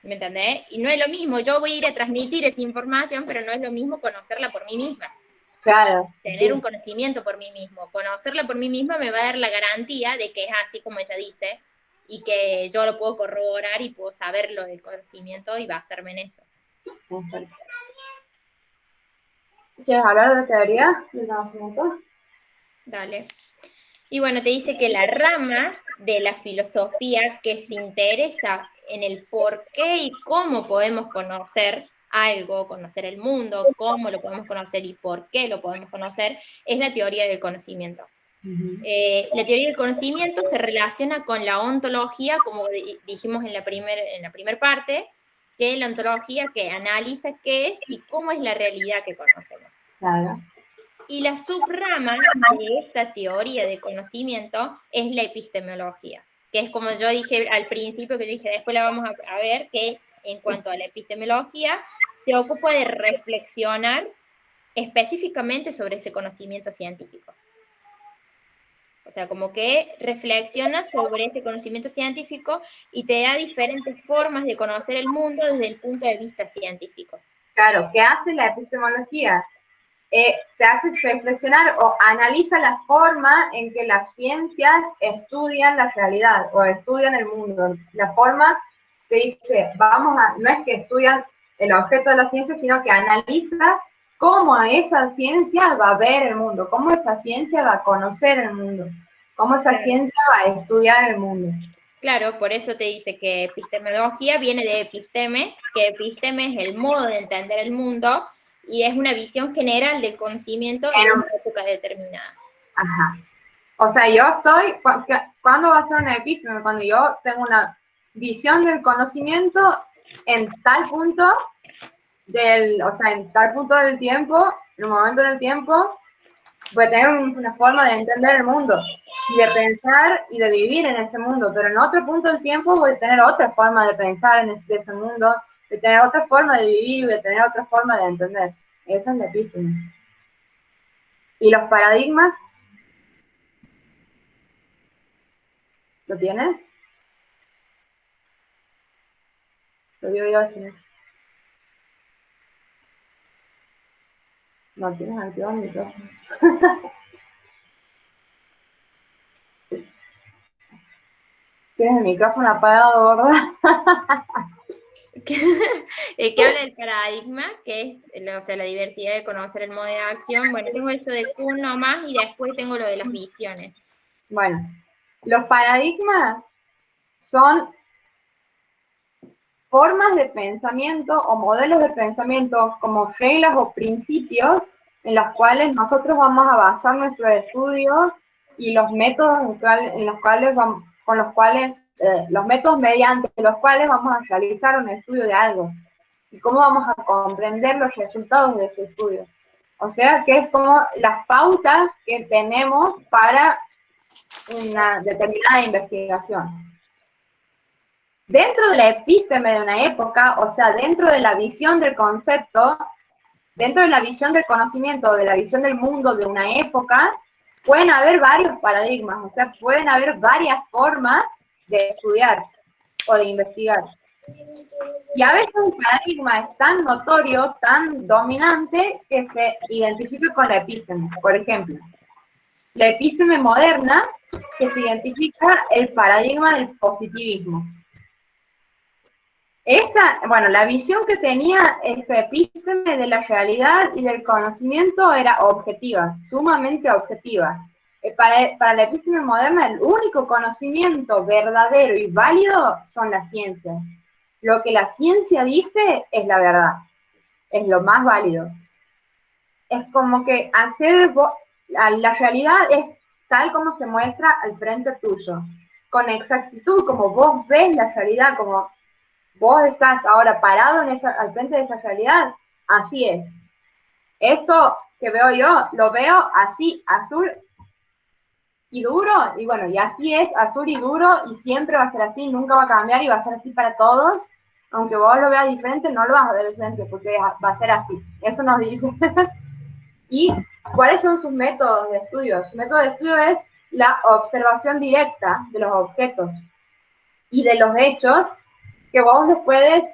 ¿me entendés? Y no es lo mismo, yo voy a ir a transmitir esa información, pero no es lo mismo conocerla por mí misma. Claro. Tener Sí. un conocimiento por mí mismo. Conocerla por mí misma me va a dar la garantía de que es así como ella dice y que yo lo puedo corroborar y puedo saber lo del conocimiento y basarme en eso. ¿Quieres hablar de teoría del conocimiento? Dale. Y bueno, te dice que la rama de la filosofía que se interesa en el por qué y cómo podemos conocer algo, conocer el mundo, cómo lo podemos conocer y por qué lo podemos conocer, es la teoría del conocimiento. La teoría del conocimiento se relaciona con la ontología, como dijimos en la primer parte, que es la ontología que analiza qué es y cómo es la realidad que conocemos. Claro. Y la subrama de esa teoría de conocimiento es la epistemología, que es como yo dije al principio, que dije después la vamos a ver, que en cuanto a la epistemología se ocupa de reflexionar específicamente sobre ese conocimiento científico. O sea, como que reflexiona sobre ese conocimiento científico y te da diferentes formas de conocer el mundo desde el punto de vista científico. Claro, ¿qué hace la epistemología? Te hace reflexionar o analiza la forma en que las ciencias estudian la realidad o estudian el mundo. La forma que dice, no es que estudian el objeto de la ciencia, sino que analizas cómo esa ciencia va a ver el mundo, cómo esa ciencia va a conocer el mundo, cómo esa ciencia va a estudiar el mundo. Claro, por eso te dice que epistemología viene de episteme, que episteme es el modo de entender el mundo y es una visión general del conocimiento en una época determinada. Ajá. O sea, ¿cuándo va a ser una episteme? Cuando yo tengo una visión del conocimiento en tal punto en tal punto del tiempo, en un momento del tiempo, voy a tener una forma de entender el mundo y de pensar y de vivir en ese mundo, pero en otro punto del tiempo voy a tener otra forma de pensar en ese mundo, de tener otra forma de vivir, de tener otra forma de entender. Esa es la episteme. ¿Y los paradigmas? ¿Lo tienes? Lo digo yo así. No tienes activado el micrófono. Tienes el micrófono apagado, ¿verdad? El que habla del paradigma, que es o sea, la diversidad de conocer el modo de acción. Bueno, tengo eso de Kuhn nomás y después tengo lo de las visiones. Bueno, los paradigmas son formas de pensamiento o modelos de pensamiento como reglas o principios en los cuales nosotros vamos a basar nuestro estudio y los métodos los métodos mediante los cuales vamos a realizar un estudio de algo y cómo vamos a comprender los resultados de ese estudio. O sea, que es como las pautas que tenemos para una determinada investigación. Dentro de la episteme de una época, o sea, dentro de la visión del concepto, dentro de la visión del conocimiento, de la visión del mundo de una época, pueden haber varios paradigmas, o sea, pueden haber varias formas de estudiar o de investigar. Y a veces un paradigma es tan notorio, tan dominante, que se identifica con la episteme. Por ejemplo, la episteme moderna, que se identifica el paradigma del positivismo. Bueno, la visión que tenía este epísteme de la realidad y del conocimiento era objetiva, sumamente objetiva. Para la epísteme moderna, el único conocimiento verdadero y válido son las ciencias. Lo que la ciencia dice es la verdad, es lo más válido. Es como que accedes a la realidad es tal como se muestra al frente tuyo, con exactitud, como vos ves la realidad, como vos estás ahora parado al frente de esa realidad, así es. Esto que veo yo, lo veo así, azul y duro, y bueno, y así es, azul y duro, y siempre va a ser así, nunca va a cambiar y va a ser así para todos. Aunque vos lo veas diferente, no lo vas a ver diferente, porque va a ser así. Eso nos dice. ¿Y cuáles son sus métodos de estudio? Su método de estudio es la observación directa de los objetos y de los hechos que vos los puedes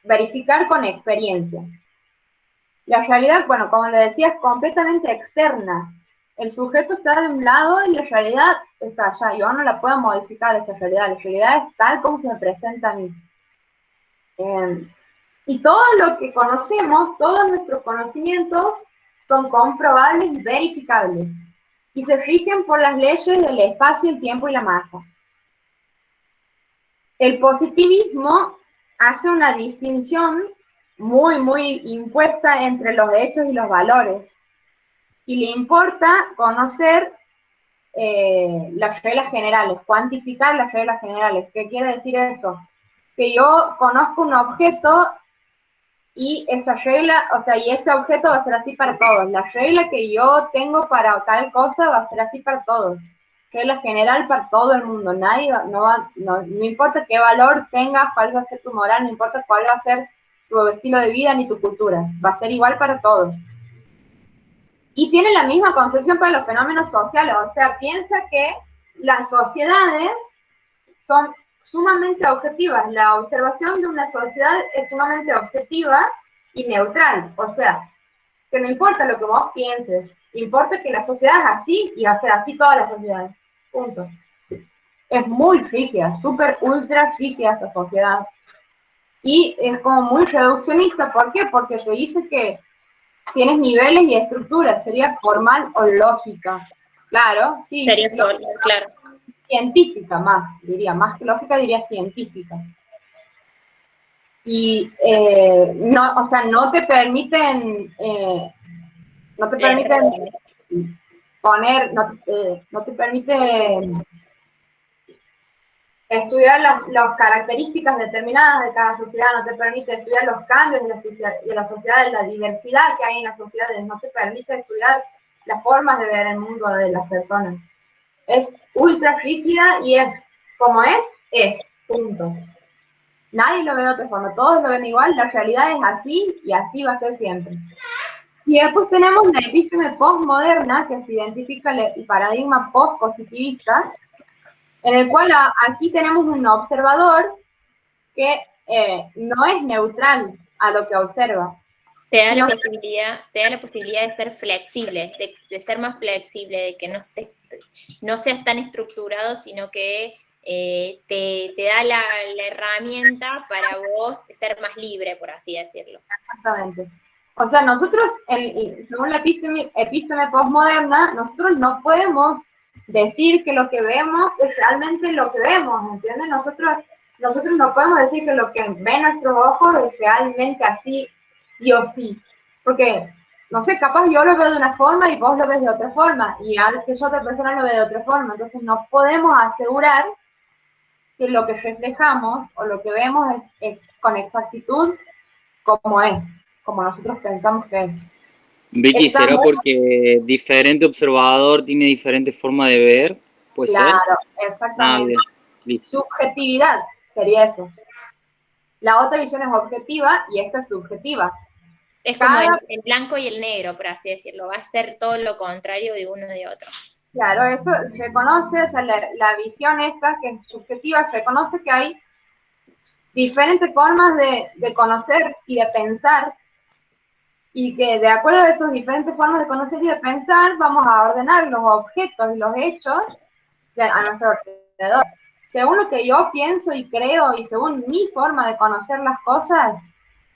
verificar con experiencia. La realidad, bueno, como le decía, es completamente externa. El sujeto está de un lado y la realidad está allá. Yo no la puedo modificar esa realidad. La realidad es tal como se me presenta a mí. Y todo lo que conocemos, todos nuestros conocimientos son comprobables y verificables. Y se rigen por las leyes del espacio, el tiempo y la masa. El positivismo hace una distinción muy impuesta entre los hechos y los valores. Y le importa conocer las reglas generales, cuantificar las reglas generales. ¿Qué quiere decir esto? Que yo conozco un objeto y esa regla, o sea, y ese objeto va a ser así para todos. La regla que yo tengo para tal cosa va a ser así para todos. Regla general para todo el mundo. Nadie, no importa qué valor tengas, cuál va a ser tu moral, no importa cuál va a ser tu estilo de vida ni tu cultura. Va a ser igual para todos. Y tiene la misma concepción para los fenómenos sociales. O sea, piensa que las sociedades son sumamente objetivas. La observación de una sociedad es sumamente objetiva y neutral. O sea, que no importa lo que vos pienses, importa que la sociedad es así y va a ser así todas las sociedades. Punto. Es muy rígida, súper ultra rígida esta sociedad. Y es como muy reduccionista. ¿Por qué? Porque te dice que tienes niveles y estructuras. Sería formal o lógica. Claro, sí. Sería formal, claro. Científica más que lógica, diría científica. Y no, o sea, no te permiten poner, no te permiten estudiar las características determinadas de cada sociedad, no te permite estudiar los cambios de la sociedad, de la diversidad que hay en las sociedades, no te permite estudiar las formas de ver el mundo de las personas. Es ultra rígida y es como es, punto. Nadie lo ve de otra forma, todos lo ven igual, la realidad es así y así va a ser siempre. Y después tenemos la epísteme postmoderna, que se identifica el paradigma postpositivista, en el cual aquí tenemos un observador que no es neutral a lo que observa. Te da la posibilidad de ser flexible, de ser más flexible, de que no seas tan estructurado, sino que te da la herramienta para vos ser más libre, por así decirlo. Exactamente. O sea, nosotros, según la epísteme postmoderna, nosotros no podemos decir que lo que vemos es realmente lo que vemos, ¿entiendes? Nosotros no podemos decir que lo que ven nuestros ojos es realmente así, sí o sí. Porque, no sé, capaz yo lo veo de una forma y vos lo ves de otra forma, y a veces que otra persona lo ve de otra forma. Entonces no podemos asegurar que lo que reflejamos o lo que vemos es con exactitud como nosotros pensamos que es. Vicky, ¿será porque diferente observador tiene diferente forma de ver? ¿Puede ser? Claro, exactamente. Subjetividad sería eso. La otra visión es objetiva y esta es subjetiva. Es como el blanco y el negro, por así decirlo. Va a ser todo lo contrario de uno de otro. Claro, eso reconoce, o sea, la visión esta, que es subjetiva, reconoce que hay diferentes formas de conocer y de pensar, y que de acuerdo a esas diferentes formas de conocer y de pensar, vamos a ordenar los objetos y los hechos a nuestro alrededor. según lo que yo pienso y creo y según mi forma de conocer las cosas,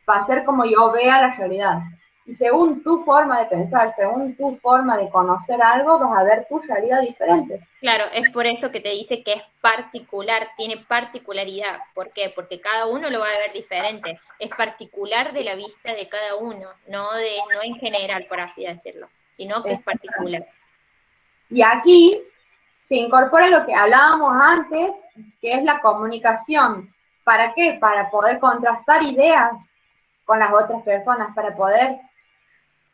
va a ser como yo vea la realidad. Y según tu forma de pensar, según tu forma de conocer algo, vas a ver tu realidad diferente. Claro, es por eso que te dice que es particular, tiene particularidad. ¿Por qué? Porque cada uno lo va a ver diferente. Es particular de la vista de cada uno, no en general, por así decirlo, sino que es particular. Y aquí se incorpora lo que hablábamos antes, que es la comunicación. ¿Para qué? Para poder contrastar ideas con las otras personas, para poder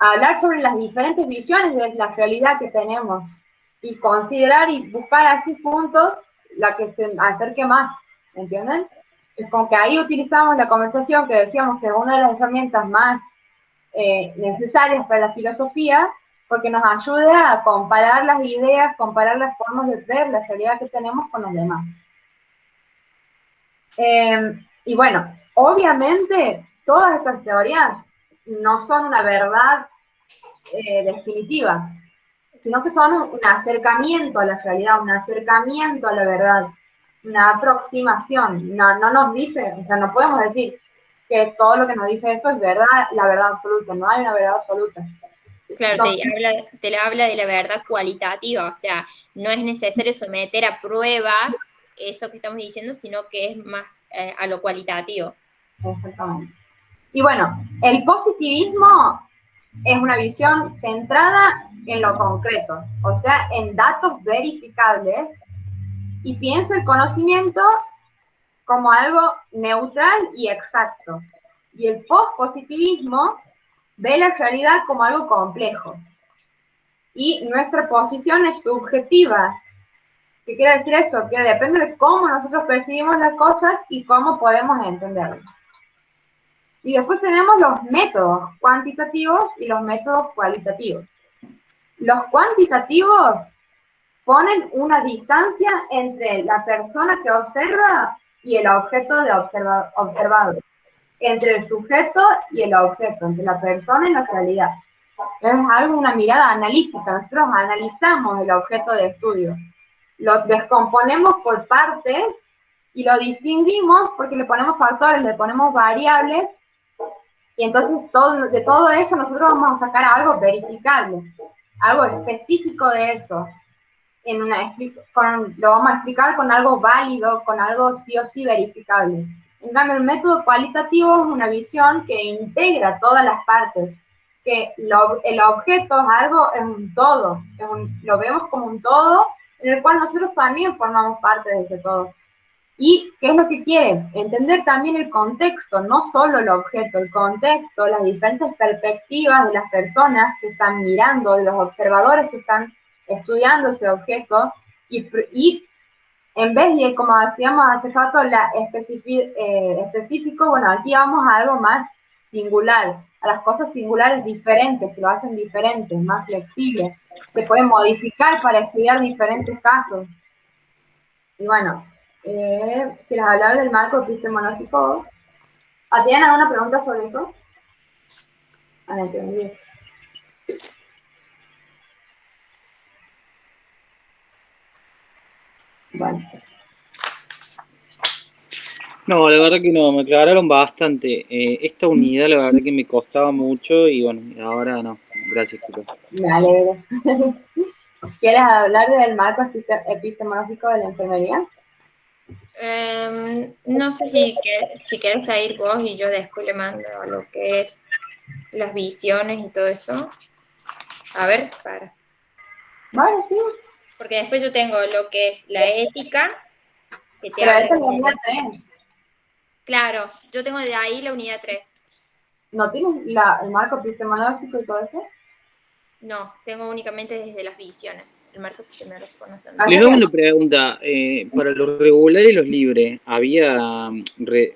hablar sobre las diferentes visiones de la realidad que tenemos y considerar y buscar así juntos la que se acerque más, ¿entienden? Es como que ahí utilizamos la conversación, que decíamos que es una de las herramientas más necesarias para la filosofía, porque nos ayuda a comparar las ideas, comparar las formas de ver la realidad que tenemos con los demás. Y bueno, obviamente todas estas teorías no son una verdad definitiva, sino que son un acercamiento a la realidad, un acercamiento a la verdad, una aproximación. No nos dice, o sea, no podemos decir que todo lo que nos dice esto es verdad, la verdad absoluta, no hay una verdad absoluta. Claro, te habla de la verdad cualitativa, o sea, no es necesario someter a pruebas eso que estamos diciendo, sino que es más a lo cualitativo. Exactamente. Y bueno, el positivismo es una visión centrada en lo concreto, o sea, en datos verificables, y piensa el conocimiento como algo neutral y exacto. Y el pospositivismo ve la realidad como algo complejo. Y nuestra posición es subjetiva. ¿Qué quiere decir esto? Que depende de cómo nosotros percibimos las cosas y cómo podemos entenderlas. Y después tenemos los métodos cuantitativos y los métodos cualitativos. Los cuantitativos ponen una distancia entre la persona que observa y el objeto de observado, entre el sujeto y el objeto, entre la persona y la realidad. Es algo, una mirada analítica. Nosotros analizamos el objeto de estudio, lo descomponemos por partes y lo distinguimos porque le ponemos factores, le ponemos variables, y entonces de todo eso nosotros vamos a sacar algo verificable, algo específico de eso. Lo vamos a explicar con algo válido, con algo sí o sí verificable. En cambio, el método cualitativo es una visión que integra todas las partes, que el objeto es algo, es un todo, lo vemos como un todo, en el cual nosotros también formamos parte de ese todo. ¿Y qué es lo que quiere? Entender también el contexto, no solo el objeto, el contexto, las diferentes perspectivas de las personas que están mirando, de los observadores que están estudiando ese objeto, y en vez de, como decíamos hace rato, específico, bueno, aquí vamos a algo más singular, a las cosas singulares diferentes, que lo hacen diferentes, más flexibles, se pueden modificar para estudiar diferentes casos. Y bueno, ¿quieres hablar del marco epistemológico? ¿Tienen alguna pregunta sobre eso? No entendí. Bueno. No, la verdad que no, me aclararon bastante. Esta unidad la verdad que me costaba mucho y bueno, ahora no. Gracias, chicos. Me alegro. ¿Quieres hablar del marco epistemológico de la enfermería? No sé si quieres seguir vos y yo después le mando a lo que es las visiones y todo eso. A ver, para. Bueno, sí. Porque después yo tengo lo que es la ética. Que te Pero habla esa es la unidad 3. Claro, yo tengo de ahí la unidad 3. ¿No tienes el marco epistemológico y todo eso? No, tengo únicamente desde las visiones. El marco epistemológico no sé. Les hago una pregunta. Para los regulares y los libres, había,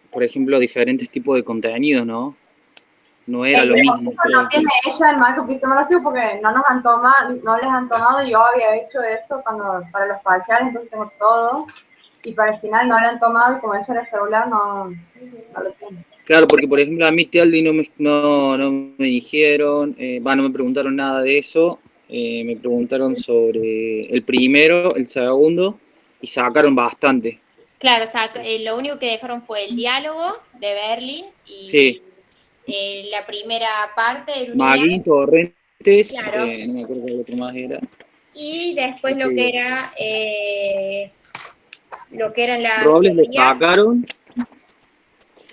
por ejemplo, diferentes tipos de contenido, ¿no? No era lo mismo. No tiene ella el marco epistemológico porque no les han tomado. Yo había hecho esto para los parciales, entonces tengo todo. Y para el final no le han tomado, y como eso era regular, no lo tengo. Claro, porque por ejemplo a mí Tealdi no me dijeron, no me preguntaron nada de eso, me preguntaron sobre el primero, el segundo, y sacaron bastante. Claro, o sea, lo único que dejaron fue el diálogo de Berlín y Sí, la primera parte del Magui, Unidad, Torrentes, claro, no me acuerdo qué otro más era. y después Ya te digo. lo que eran Robles lo sacaron,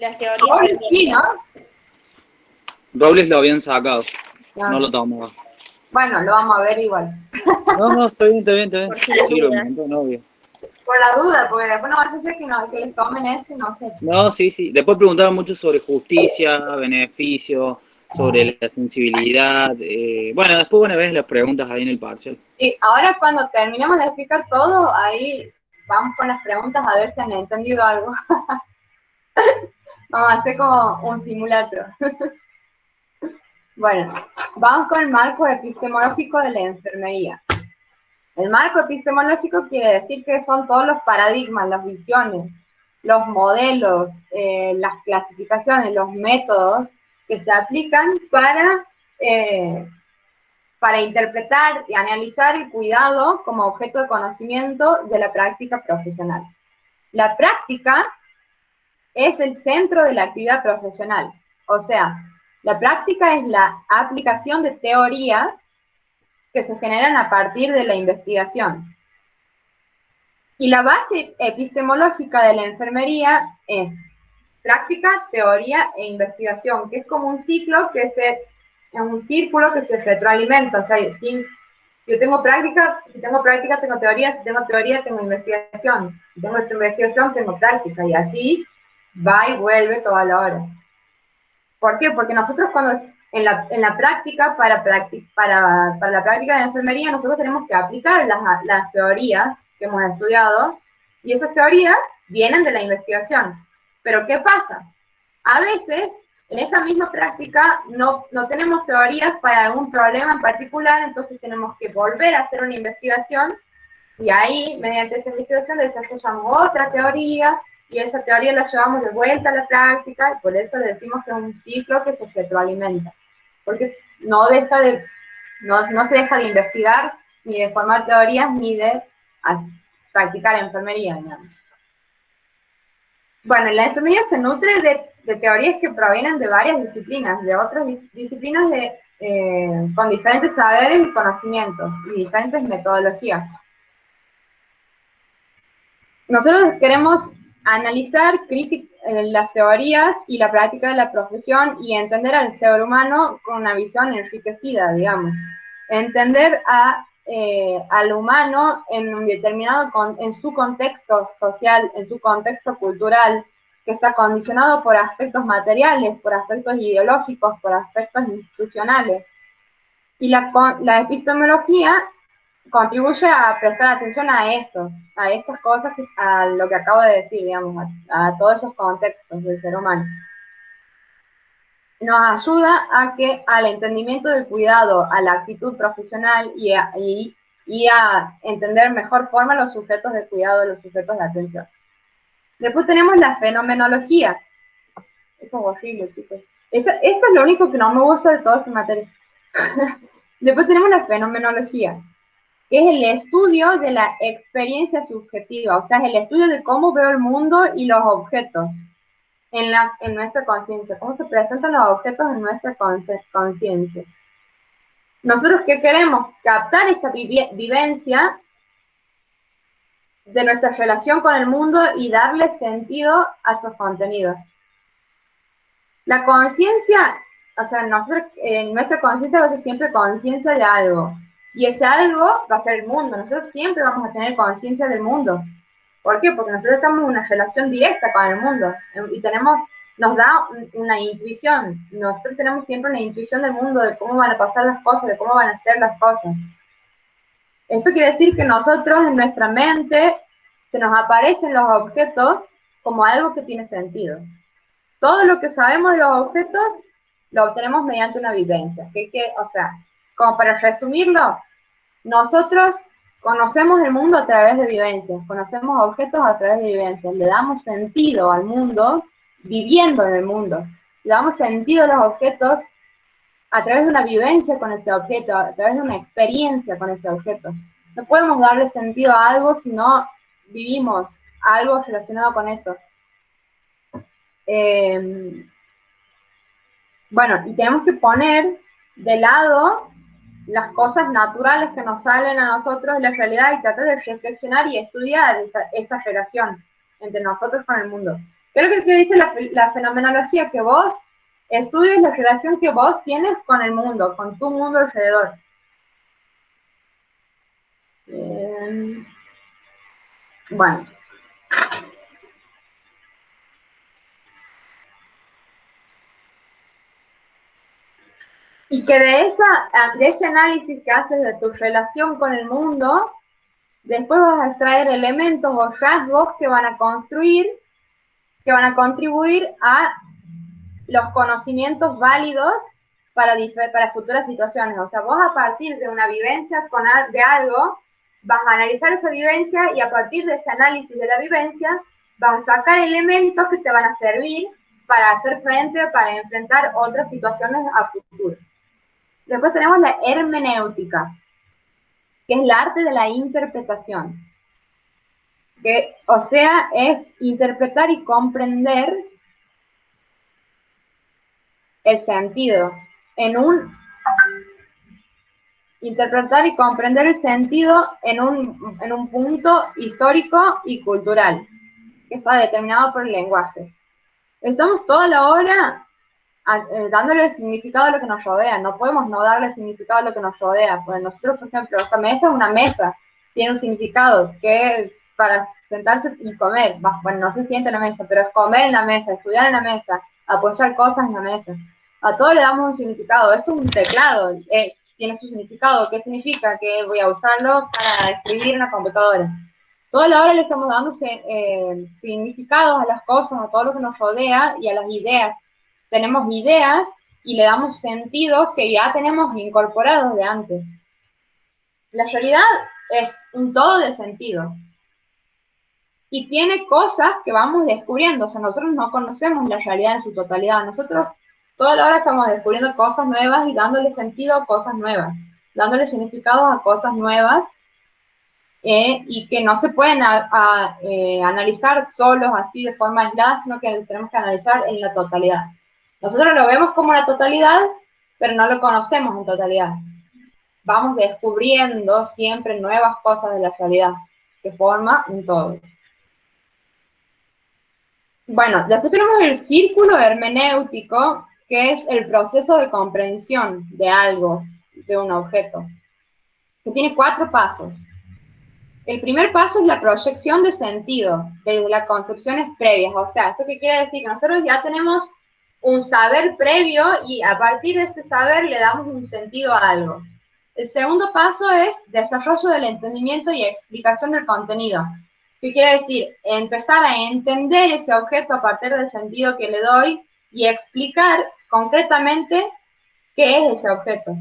las teorías Ahora sí, ¿no? Robles lo habían sacado, No. no lo tomaba. Bueno, lo vamos a ver igual. No, está bien, está bien, está bien. Por si las Sirve un dudas. montón, obvio. Por la duda, porque después no vaya a ser que, no, que les tomen eso y no sé. No, sí, sí. Después preguntaban mucho sobre justicia, beneficio, sobre la sensibilidad. Bueno, después una vez las preguntas ahí en el parcial. Sí, ahora cuando terminemos de explicar todo, ahí vamos con las preguntas a ver si han entendido algo. Vamos a hacer como un simulacro. Bueno, vamos con el marco epistemológico de la enfermería. El marco epistemológico quiere decir que son todos los paradigmas, las visiones, los modelos, las clasificaciones, los métodos que se aplican para interpretar y analizar el cuidado como objeto de conocimiento de la práctica profesional. La práctica es el centro de la actividad profesional, o sea, la práctica es la aplicación de teorías que se generan a partir de la investigación. Y la base epistemológica de la enfermería es práctica, teoría e investigación, que es como un ciclo es un círculo que se retroalimenta. O sea, si yo tengo práctica, si tengo práctica, tengo teoría, si tengo teoría, tengo investigación, si tengo investigación, tengo práctica, y así va y vuelve toda la hora. ¿Por qué? Porque nosotros cuando en la práctica, para la práctica de enfermería, nosotros tenemos que aplicar las teorías que hemos estudiado, y esas teorías vienen de la investigación. Pero ¿qué pasa? A veces, en esa misma práctica, no tenemos teorías para algún problema en particular, entonces tenemos que volver a hacer una investigación, y ahí, mediante esa investigación, desarrollamos otra teoría, y esa teoría la llevamos de vuelta a la práctica, y por eso le decimos que es un ciclo que se retroalimenta. Porque no se deja de investigar, ni de formar teorías, ni de practicar enfermería, digamos. Bueno, la enfermería se nutre de teorías que provienen de varias disciplinas, de otras disciplinas con diferentes saberes y conocimientos, y diferentes metodologías. Nosotros queremos analizar las teorías y la práctica de la profesión y entender al ser humano con una visión enriquecida, digamos. Entender al humano en un determinado, en su contexto social, en su contexto cultural, que está condicionado por aspectos materiales, por aspectos ideológicos, por aspectos institucionales. Y la epistemología contribuye a prestar atención a estas cosas, a lo que acabo de decir, digamos, a todos esos contextos del ser humano. Nos ayuda al entendimiento del cuidado, a la actitud profesional y a entender mejor forma los sujetos de cuidado, los sujetos de atención. Después tenemos la fenomenología. Esto es horrible, chicos. Esto es lo único que no me gusta de toda esta materia. Después tenemos la fenomenología, que es el estudio de la experiencia subjetiva, o sea, es el estudio de cómo veo el mundo y los objetos en nuestra conciencia, cómo se presentan los objetos en nuestra conciencia. Nosotros, ¿qué queremos? Captar esa vivencia de nuestra relación con el mundo y darle sentido a sus contenidos. La conciencia, o sea, nuestra conciencia va a ser siempre conciencia de algo. Y ese algo va a ser el mundo. Nosotros siempre vamos a tener conciencia del mundo. ¿Por qué? Porque nosotros estamos en una relación directa con el mundo. Y nos da una intuición. Nosotros tenemos siempre una intuición del mundo, de cómo van a pasar las cosas, de cómo van a ser las cosas. Esto quiere decir que nosotros, en nuestra mente, se nos aparecen los objetos como algo que tiene sentido. Todo lo que sabemos de los objetos lo obtenemos mediante una vivencia. O sea, como para resumirlo, nosotros conocemos el mundo a través de vivencias, conocemos objetos a través de vivencias, le damos sentido al mundo viviendo en el mundo, le damos sentido a los objetos a través de una vivencia con ese objeto, a través de una experiencia con ese objeto. No podemos darle sentido a algo si no vivimos algo relacionado con eso. Bueno, y tenemos que poner de lado las cosas naturales que nos salen a nosotros de la realidad y tratar de reflexionar y estudiar esa relación entre nosotros con el mundo. Creo que dice la fenomenología, que vos estudies la relación que vos tienes con el mundo, con tu mundo alrededor. Bueno. Y que de ese análisis que haces de tu relación con el mundo, después vas a extraer elementos o rasgos que van a contribuir a los conocimientos válidos para futuras situaciones. O sea, vos a partir de una vivencia de algo, vas a analizar esa vivencia y a partir de ese análisis de la vivencia, vas a sacar elementos que te van a servir para hacer frente, para enfrentar otras situaciones a futuro. Después tenemos la hermenéutica, que es el arte de la interpretación. O sea, es interpretar y comprender el sentido interpretar y comprender el sentido en un punto histórico y cultural, que está determinado por el lenguaje. Estamos toda la hora dándole significado a lo que nos rodea, no podemos no darle significado a lo que nos rodea, porque nosotros, por ejemplo, esta mesa es una mesa, tiene un significado, que es para sentarse y comer, bueno, no se sienta en la mesa, pero es comer en la mesa, estudiar en la mesa, apoyar cosas en la mesa, a todo le damos un significado. Esto es un teclado, tiene su significado. ¿Qué significa? Que voy a usarlo para escribir en la computadora. Toda la hora le estamos dando significados a las cosas, a todo lo que nos rodea y a las ideas. Tenemos ideas y le damos sentidos que ya tenemos incorporados de antes. La realidad es un todo de sentido. Y tiene cosas que vamos descubriendo. O sea, nosotros no conocemos la realidad en su totalidad. Nosotros toda la hora estamos descubriendo cosas nuevas y dándole sentido a cosas nuevas, dándole significados a cosas nuevas y que no se pueden analizar solos así de forma aislada, sino que tenemos que analizar en la totalidad. Nosotros lo vemos como la totalidad, pero no lo conocemos en totalidad. Vamos descubriendo siempre nuevas cosas de la realidad, que forma un todo. Bueno, después tenemos el círculo hermenéutico, que es el proceso de comprensión de algo, de un objeto, que tiene 4 pasos. El primer paso es la proyección de sentido, desde las concepciones previas. O sea, ¿esto qué quiere decir? Que nosotros ya tenemos un saber previo y a partir de este saber le damos un sentido a algo. El segundo paso es desarrollo del entendimiento y explicación del contenido. ¿Qué quiere decir? Empezar a entender ese objeto a partir del sentido que le doy y explicar concretamente qué es ese objeto.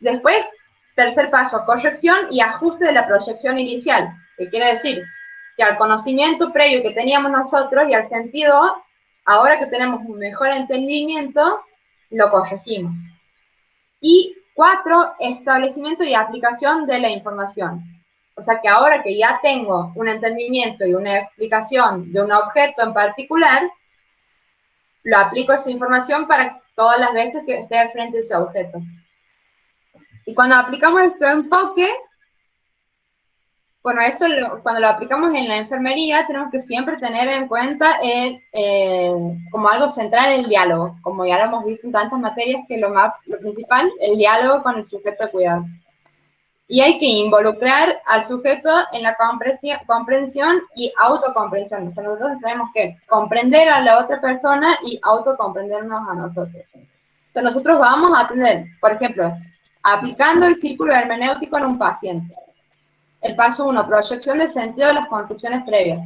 Después, tercer paso, corrección y ajuste de la proyección inicial. ¿Qué quiere decir? Que al conocimiento previo que teníamos nosotros y al sentido, ahora que tenemos un mejor entendimiento, lo corregimos. Y 4, establecimiento y aplicación de la información. O sea que ahora que ya tengo un entendimiento y una explicación de un objeto en particular, lo aplico esa información para todas las veces que esté frente a ese objeto. Y cuando aplicamos este enfoque, bueno, esto cuando lo aplicamos en la enfermería, tenemos que siempre tener en cuenta como algo central el diálogo, como ya lo hemos visto en tantas materias, que lo principal, el diálogo con el sujeto de cuidado. Y hay que involucrar al sujeto en la comprensión y autocomprensión. O sea, nosotros tenemos que comprender a la otra persona y autocomprendernos a nosotros. O sea, nosotros vamos a tener, por ejemplo, aplicando el círculo hermenéutico en un paciente. El paso 1, proyección de sentido de las concepciones previas.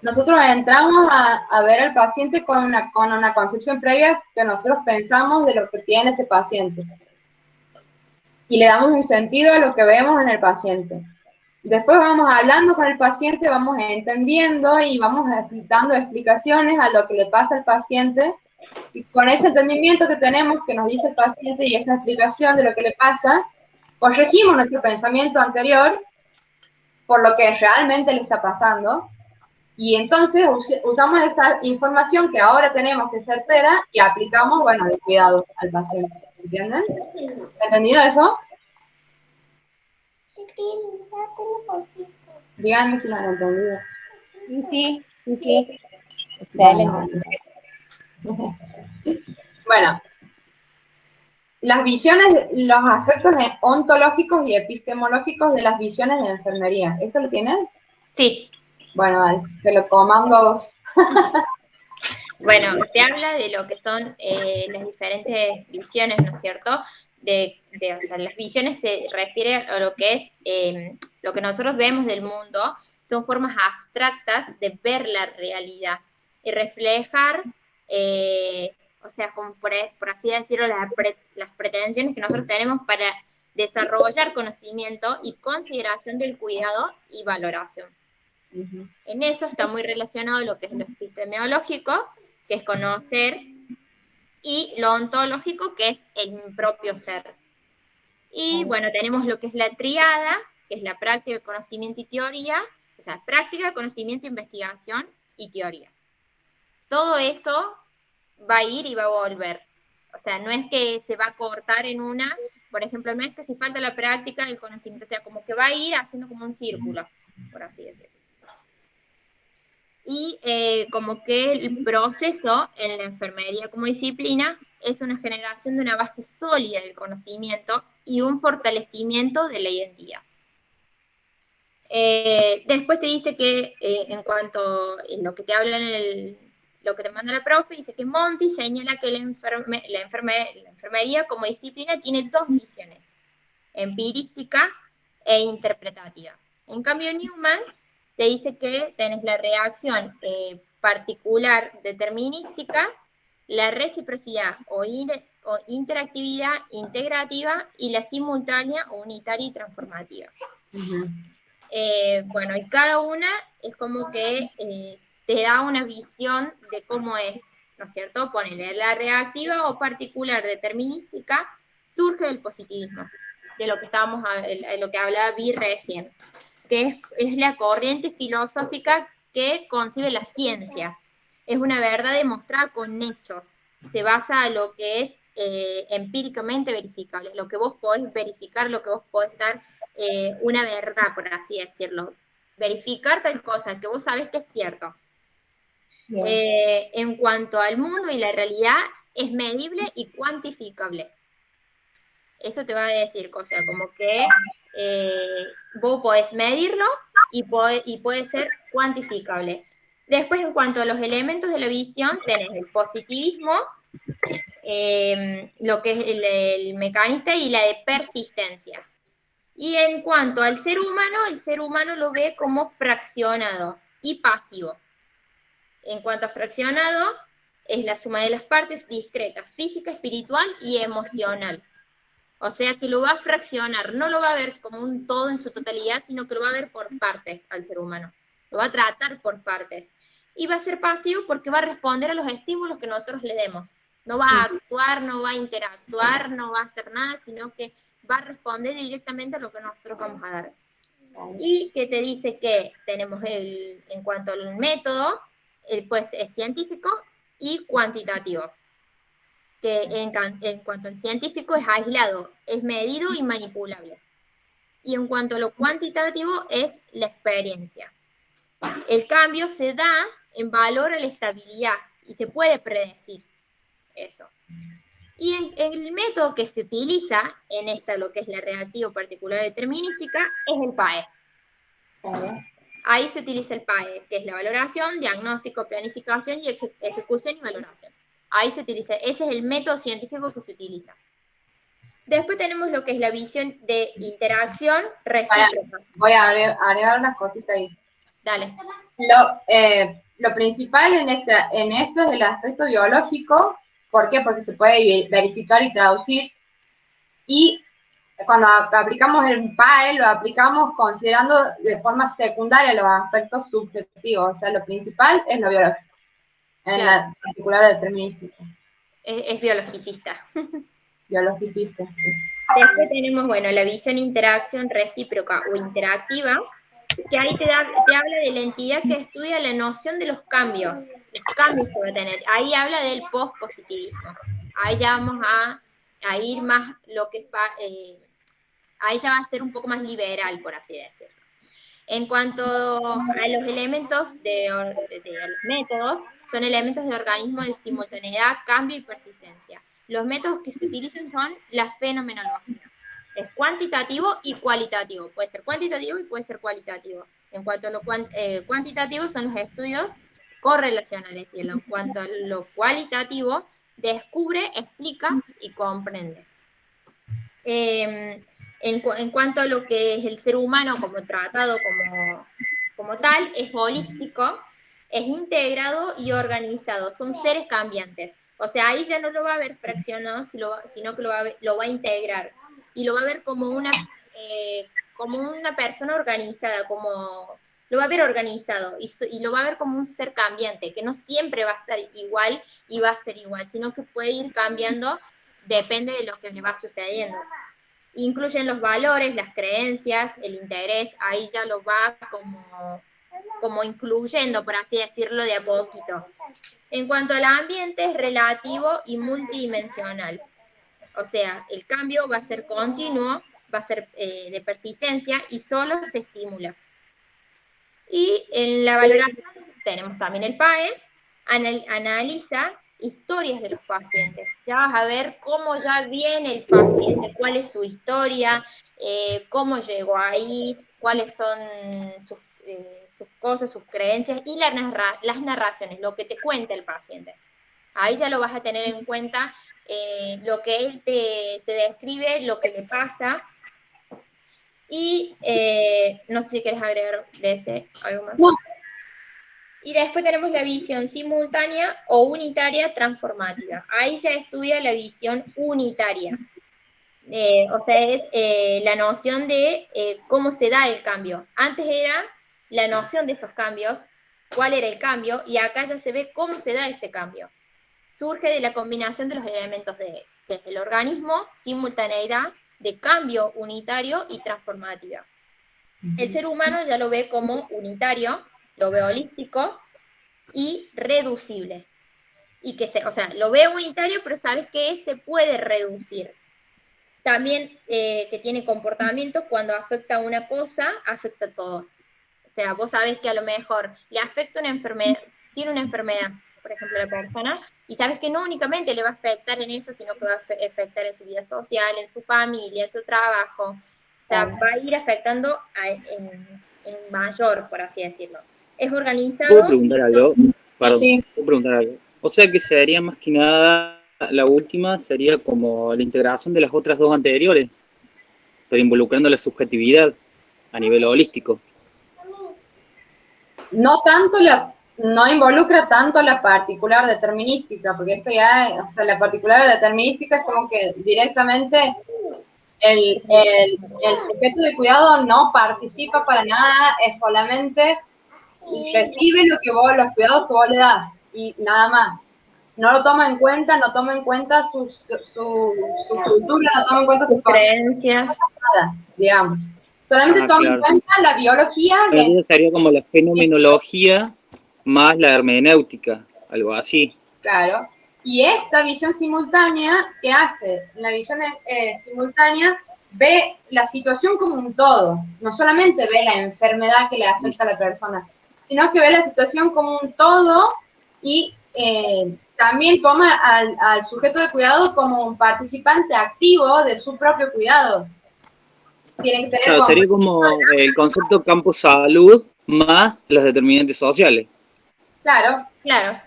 Nosotros entramos a ver al paciente con una concepción previa que nosotros pensamos de lo que tiene ese paciente. Y le damos un sentido a lo que vemos en el paciente. Después vamos hablando con el paciente, vamos entendiendo y vamos dando explicaciones a lo que le pasa al paciente. Y con ese entendimiento que tenemos, que nos dice el paciente y esa explicación de lo que le pasa, corregimos nuestro pensamiento anterior por lo que realmente le está pasando Y entonces usamos esa información que ahora tenemos que ser certera y aplicamos, bueno, el cuidado al paciente. ¿Entienden? ¿Entendido eso? Díganme si lo han entendido. Sí. Bueno, bueno, las visiones, los aspectos ontológicos y epistemológicos de las visiones de enfermería. ¿Eso lo tienen? Sí. Bueno, dale, te lo comando a vos. Bueno, se habla de lo que son las diferentes visiones, ¿no es cierto? O sea, las visiones se refiere a lo que es lo que nosotros vemos del mundo, son formas abstractas de ver la realidad y reflejar, o sea, como por así decirlo, las pretensiones que nosotros tenemos para desarrollar conocimiento y consideración del cuidado y valoración. En eso está muy relacionado lo que es lo epistemológico, que es conocer, y lo ontológico, que es el propio ser. Y bueno, tenemos lo que es la tríada, que es la práctica, conocimiento y teoría, o sea, práctica, conocimiento, investigación y teoría. Todo eso va a ir y va a volver. O sea, no es que se va a cortar en una, por ejemplo, no es que si falta la práctica del conocimiento, o sea, como que va a ir haciendo como un círculo, por así decirlo. Y como que el proceso en la enfermería como disciplina es una generación de una base sólida del conocimiento y un fortalecimiento de la identidad. Después te dice que en cuanto a lo que te habla lo que te manda la profe, dice que Monti señala que la enfermería como disciplina tiene dos visiones, empirística e interpretativa. En cambio, Newman te dice que tenés la reacción particular determinística, la reciprocidad o interactividad integrativa y la simultánea o unitaria y transformativa. Bueno, y cada una es como que te da una visión de cómo es, ¿no es cierto? Ponele la reactiva o particular determinística surge del positivismo, de lo que lo que hablaba Vi recién, que es la corriente filosófica que concibe la ciencia. Es una verdad demostrada con hechos. Se basa en lo que es empíricamente verificable, lo que vos podés verificar, lo que vos podés dar una verdad, por así decirlo. Verificar tal cosa que vos sabés que es cierto. En cuanto al mundo y la realidad, es medible y cuantificable. Eso te va a decir cosas como que vos podés medirlo y puede ser cuantificable. Después, en cuanto a los elementos de la visión, tenés el positivismo, lo que es el mecanista y la de persistencia. Y en cuanto al ser humano, el ser humano lo ve como fraccionado y pasivo. En cuanto a fraccionado, es la suma de las partes discretas, física, espiritual y emocional. O sea que lo va a fraccionar, no lo va a ver como un todo en su totalidad, sino que lo va a ver por partes al ser humano. Lo va a tratar por partes. Y va a ser pasivo porque va a responder a los estímulos que nosotros le demos. No va a actuar, no va a interactuar, no va a hacer nada, sino que va a responder directamente a lo que nosotros vamos a dar. Y que te dice que tenemos en cuanto al método, pues es científico y cuantitativo. Que en cuanto al científico es aislado, es medido y manipulable. Y en cuanto a lo cuantitativo es la experiencia. El cambio se da en valor a la estabilidad y se puede predecir eso. Y el método que se utiliza en esta, lo que es la reactivo particular determinística, es el PAE. Ahí se utiliza el PAE, que es la valoración, diagnóstico, planificación y ejecución y valoración. Ahí se utiliza, ese es el método científico que se utiliza. Después tenemos lo que es la visión de interacción recíproca. Voy a agregar unas cositas ahí. Dale. Lo principal en esto es el aspecto biológico. ¿Por qué? Porque se puede verificar y traducir. Y cuando aplicamos el PAE, lo aplicamos considerando de forma secundaria los aspectos subjetivos. O sea, lo principal es lo biológico, en la particular determinística. Es biologicista. Biologicista, sí. Después tenemos, bueno, la visión interacción recíproca o interactiva, que ahí te habla de la entidad que estudia la noción de los cambios que va a tener. Ahí habla del pospositivismo. Ahí ya vamos a ir más lo que ahí ya va a ser un poco más liberal, por así decirlo. En cuanto a los elementos de los métodos, son elementos de organismo de simultaneidad, cambio y persistencia. Los métodos que se utilizan son la fenomenología. Es cuantitativo y cualitativo. Puede ser cuantitativo y puede ser cualitativo. En cuanto a lo cuantitativo, son los estudios correlacionales. Y en cuanto a lo cualitativo, descubre, explica y comprende. En cuanto a lo que es el ser humano como tratado como tal, es holístico, es integrado y organizado. Son seres cambiantes. O sea, ahí ya no lo va a ver fraccionado, sino que lo va a integrar. Y lo va a ver como una persona organizada, lo va a ver organizado y lo va a ver como un ser cambiante, que no siempre va a estar igual y va a ser igual, sino que puede ir cambiando, depende de lo que le va sucediendo. Incluyen los valores, las creencias, el interés, ahí ya lo va como incluyendo, por así decirlo, de a poquito. En cuanto al ambiente, es relativo y multidimensional. O sea, el cambio va a ser continuo, va a ser de persistencia y solo se estimula. Y en la valoración tenemos también el PAE, analiza historias de los pacientes. Ya vas a ver cómo ya viene el paciente, cuál es su historia, cómo llegó ahí, cuáles son sus cosas, sus creencias y las narraciones, lo que te cuenta el paciente. Ahí ya lo vas a tener en cuenta, lo que él te describe, lo que le pasa. Y no sé si quieres agregar de ese algo más. No. Y después tenemos la visión simultánea o unitaria transformativa. Ahí se estudia la visión unitaria. O sea, es la noción de cómo se da el cambio. Antes era la noción de esos cambios, cuál era el cambio, y acá ya se ve cómo se da ese cambio. Surge de la combinación de los elementos del organismo, simultaneidad, de cambio unitario y transformativa. El ser humano ya lo ve como unitario, lo ve holístico y reducible. Y o sea, lo ve unitario, pero sabes que se puede reducir. También que tiene comportamientos, cuando afecta a una cosa, afecta a todo. O sea, vos sabés que a lo mejor le afecta una enfermedad, tiene una enfermedad, por ejemplo, la persona, y sabes que no únicamente le va a afectar en eso, sino que va a afectar en su vida social, en su familia, en su trabajo. O sea, va a ir afectando en mayor, por así decirlo. Es organizado. ¿Puedo preguntar algo? Perdón, Sí. ¿puedo preguntar algo? O sea que sería más que nada, la última sería como la integración de las otras dos anteriores, pero involucrando la subjetividad a nivel holístico. No involucra tanto la particular determinística, porque esto ya, o sea, la particular determinística es como que directamente el sujeto de cuidado no participa para nada, es solamente recibe los cuidados que vos le das, y nada más. No lo toma en cuenta, no toma en cuenta su cultura, no toma en cuenta sus creencias, nada, digamos. Solamente toma en cuenta la biología. Sería como la fenomenología más la hermenéutica, algo así. Claro. Y esta visión simultánea, ¿qué hace? La visión simultánea ve la situación como un todo. No solamente ve la enfermedad que le afecta a la persona, sino que ve la situación como un todo y también toma al sujeto de cuidado como un participante activo de su propio cuidado. Tiene que tener sería como el concepto campo-salud más los determinantes sociales. Claro. Claro.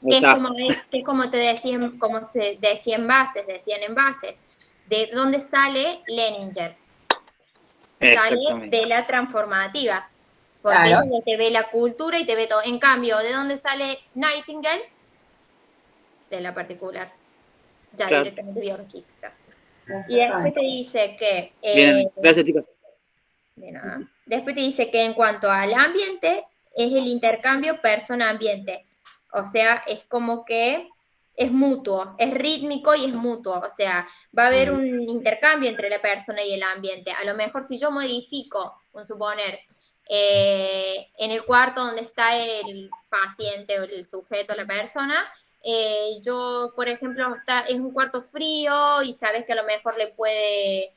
Que es como te decían, como se decían en bases, de dónde sale Leninger. Sale de la transformativa. Porque claro, ella te ve la cultura y te ve todo. En cambio, ¿de dónde sale Nightingale? De la particular. Ya claro, directamente biologista. Y después te dice que... Bien, gracias, chicos. De nada. Después te dice que en cuanto al ambiente, es el intercambio persona-ambiente. O sea, es como que es mutuo, es rítmico y es mutuo. O sea, va a haber un intercambio entre la persona y el ambiente. A lo mejor si yo modifico, un suponer, En el cuarto donde está el paciente o el sujeto, la persona, yo, por ejemplo, es un cuarto frío y sabes que a lo mejor le puede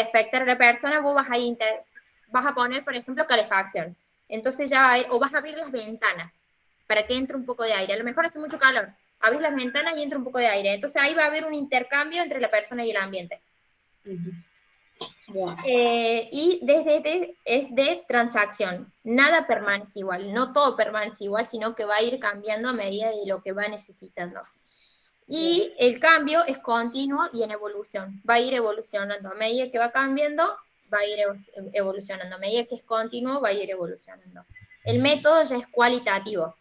afectar a la persona, vos vas a poner, por ejemplo, calefacción. Entonces ya o vas a abrir las ventanas para que entre un poco de aire. A lo mejor hace mucho calor, abrir las ventanas y entra un poco de aire. Entonces ahí va a haber un intercambio entre la persona y el ambiente. Bien. Y es de transacción. Nada permanece igual, no todo permanece igual, sino que va a ir cambiando a medida de lo que va necesitando. Y el cambio es continuo y en evolución. Va a ir evolucionando. A medida que va cambiando, va a ir evolucionando. A medida que es continuo, va a ir evolucionando. El método ya es cualitativo.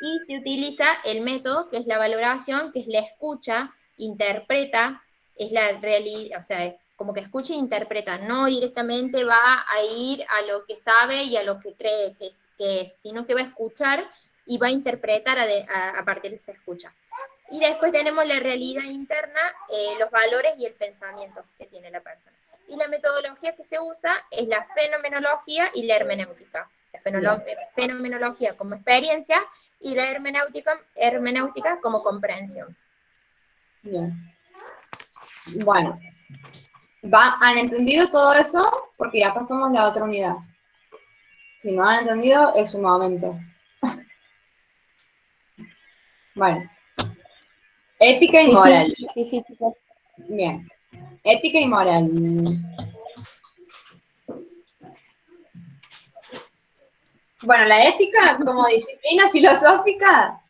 Y se utiliza el método, que es la valoración, que es la escucha, interpreta, es la realidad, o sea, como que escucha e interpreta, no directamente va a ir a lo que sabe y a lo que cree que es, sino que va a escuchar y va a interpretar a partir de esa escucha. Y después tenemos la realidad interna, los valores y el pensamiento que tiene la persona. Y la metodología que se usa es la fenomenología y la hermenéutica. La fenomenología como experiencia y la hermenéutica como comprensión. Bien. Bueno, ¿han entendido todo eso? Porque ya pasamos la otra unidad. Si no han entendido, es un momento. Bueno. Ética y moral. Sí, chicos. Bien. Ética y moral. Bueno, la ética como disciplina filosófica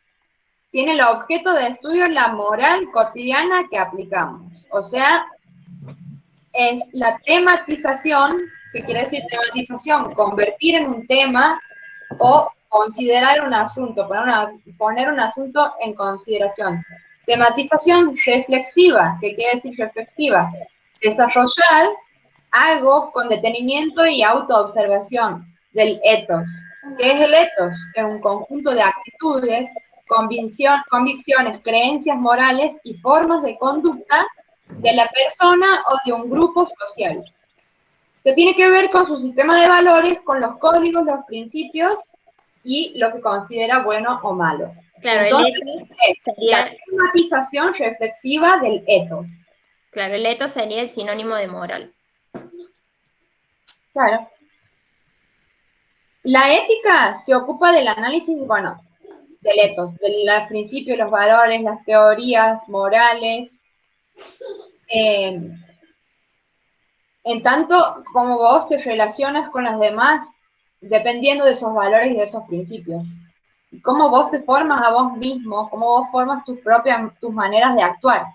tiene el objeto de estudio la moral cotidiana que aplicamos. O sea, es la tematización, ¿qué quiere decir tematización? Convertir en un tema o considerar un asunto, poner un asunto en consideración. Tematización reflexiva, ¿qué quiere decir reflexiva? Desarrollar algo con detenimiento y autoobservación del ethos. ¿Qué es el ethos? Es un conjunto de actitudes, convicciones, creencias morales y formas de conducta de la persona o de un grupo social, que tiene que ver con su sistema de valores, con los códigos, los principios y lo que considera bueno o malo. Claro, entonces el ethos es sería, la tematización reflexiva del ethos. claro, el ethos sería el sinónimo de moral. Claro. La ética se ocupa del análisis, bueno, del ethos, del principio, los valores, las teorías morales, en tanto como vos te relacionas con los demás dependiendo de esos valores y de esos principios. Y cómo vos te formas a vos mismo, cómo vos formas tus maneras de actuar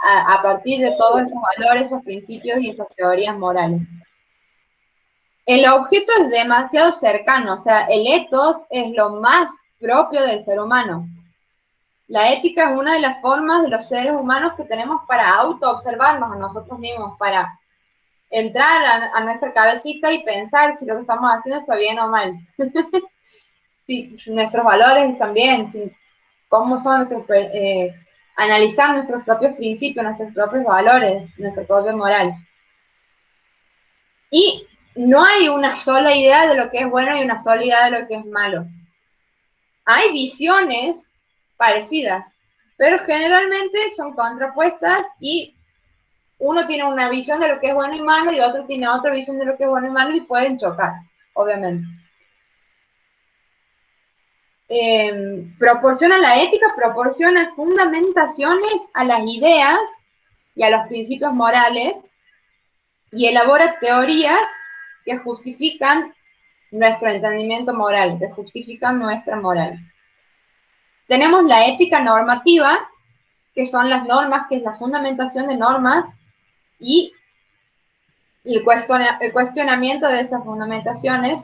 a partir de todos esos valores, esos principios y esas teorías morales. El objeto es demasiado cercano, o sea, el ethos es lo más propio del ser humano. La ética es una de las formas de los seres humanos que tenemos para autoobservarnos a nosotros mismos, para entrar a nuestra cabecita y pensar si lo que estamos haciendo está bien o mal. Si nuestros valores también, si, cómo son nuestros, analizar nuestros propios principios, nuestros propios valores, nuestra propia moral. Y no hay una sola idea de lo que es bueno y una sola idea de lo que es malo. Hay visiones parecidas, pero generalmente son contrapuestas y uno tiene una visión de lo que es bueno y malo y otro tiene otra visión de lo que es bueno y malo y pueden chocar, obviamente. La ética proporciona fundamentaciones a las ideas y a los principios morales y elabora teorías que justifican nuestro entendimiento moral, que justifican nuestra moral. Tenemos la ética normativa, que son las normas, que es la fundamentación de normas y el cuestionamiento de esas fundamentaciones,